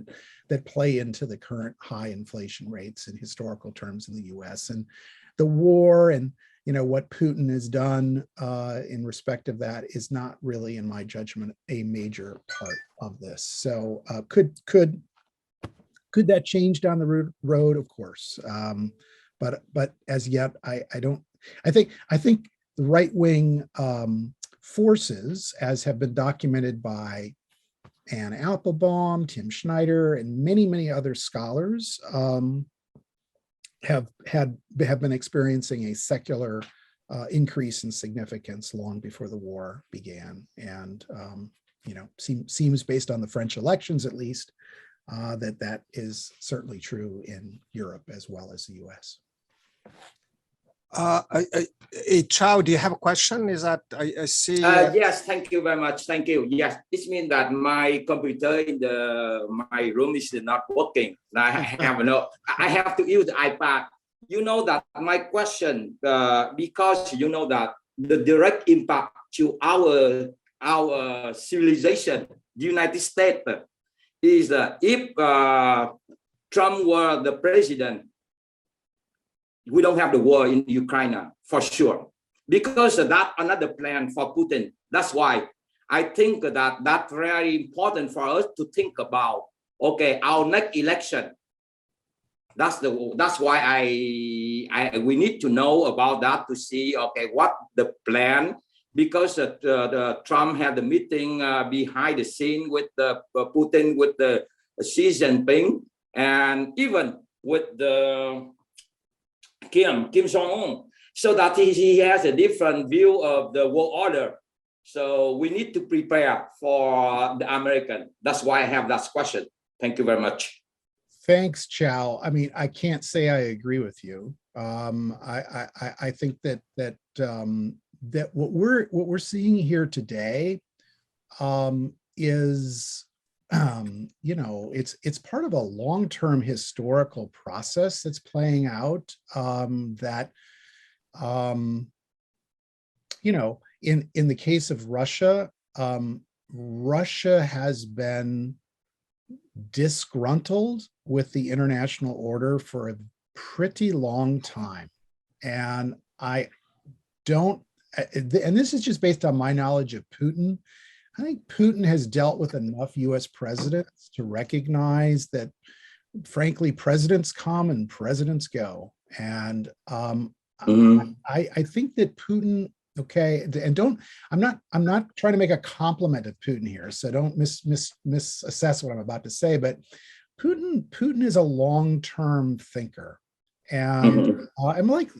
that play into the current high inflation rates in historical terms in the US, and the war and what Putin has done in respect of that is not really, in my judgment, a major part of this. So could that change down the road? Of course, but as yet, I think the right wing forces, as have been documented by Anne Applebaum, Tim Schneider, and many, many other scholars, have been experiencing a secular increase in significance long before the war began. And seems based on the French elections, at least, that is certainly true in Europe as well as the US. Chao, do you have a question? Is that I see? Yes, thank you very much. Thank you. Yes, it means that my computer in my room is not working. I have to use the iPad. That my question, because that the direct impact to our civilization, the United States, is if Trump were the president, we don't have the war in Ukraine for sure, because that's another plan for Putin. That's why I think that's very important for us to think about. Okay, our next election. That's why we need to know about that to see what the plan, because the Trump had the meeting behind the scene with Putin, with the Xi Jinping, and even with the Kim Jong-un, so that he has a different view of the world order. So we need to prepare for the American. That's why I have that question. Thank you very much. Thanks, Chao. I mean, I can't say I agree with you. I think that what we're seeing here today is it's part of a long-term historical process that's playing out, that in the case of Russia, Russia has been disgruntled with the international order for a pretty long time. And and this is just based on my knowledge of Putin. I think Putin has dealt with enough US presidents to recognize that, frankly, presidents come and presidents go. And I think that Putin, and I'm not trying to make a compliment of Putin here, so don't misassess what I'm about to say, but Putin is a long-term thinker. And I'm like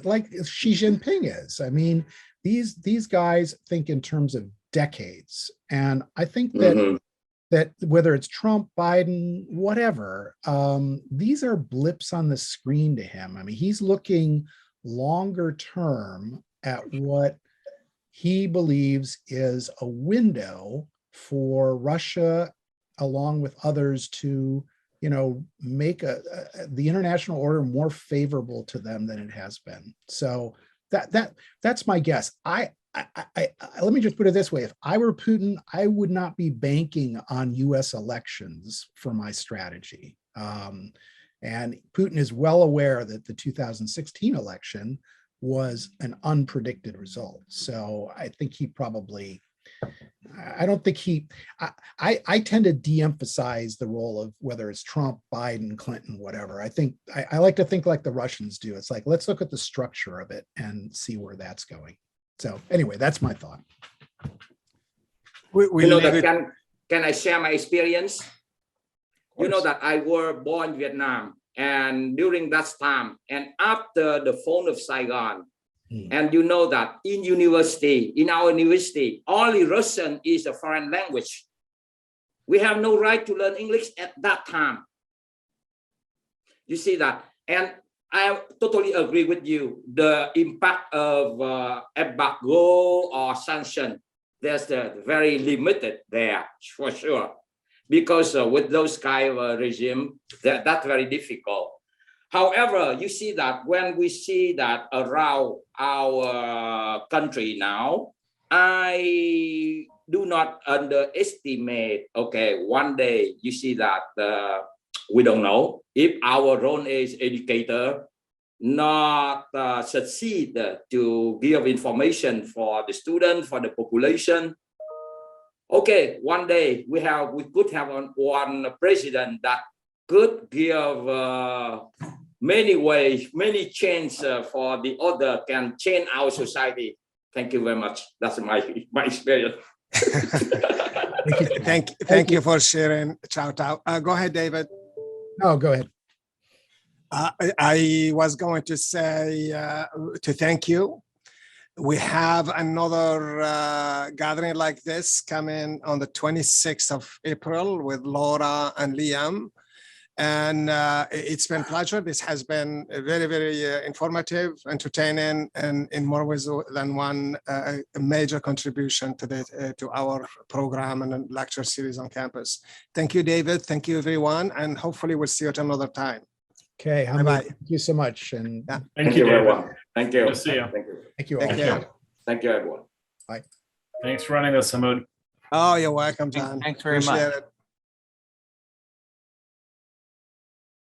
Xi Jinping is. I mean, these guys think in terms of decades. And I think that that whether it's Trump, Biden, whatever, these are blips on the screen to him. I mean, he's looking longer term at what he believes is a window for Russia, along with others, to, you know, make the international order more favorable to them than it has been. So that's my guess. I let me just put it this way: if I were Putin, I would not be banking on U.S. elections for my strategy. And Putin is well aware that the 2016 election was an unpredicted result. So I think he probably, I don't think he, I tend to de-emphasize the role of whether it's Trump, Biden, Clinton, whatever. I think, I like to think like the Russians do. It's like, let's look at the structure of it and see where that's going. So anyway, that's my thought. You know that can I share my experience? You know that I was born in Vietnam, and during that time, and after the fall of Saigon, and you know that in our university, only Russian is a foreign language. We have no right to learn English at that time. You see that, and I totally agree with you. The impact of embargo or sanction, there's very limited there for sure, because with those kind of regime, that's very difficult. However, you see that when we see that around our country now, I do not underestimate. Okay, one day you see that we don't know if our role as educator not succeed to give information for the student, for the population. Okay, one day we could have one president that could give many ways, many change for the other, can change our society. Thank you very much. That's my experience. Thank you for sharing. Ciao, ciao. Go ahead, David. No, go ahead. I was going to say to thank you. We have another gathering like this coming on the 26th of April with Laura and Liam. And it's been a pleasure. This has been very, very informative, entertaining, and in more ways than one, a major contribution to our program and lecture series on campus. Thank you, David. Thank you, everyone. And hopefully we'll see you at another time. Okay. Bye-bye. Thank you so much. And yeah. Thank you, everyone. Thank you. Good to see you. Thank you. Thank you all. Thank you. Thank you, everyone. Bye. Thanks for running this, Hamoud. Oh, you're welcome, John. Thanks very Appreciate much. it.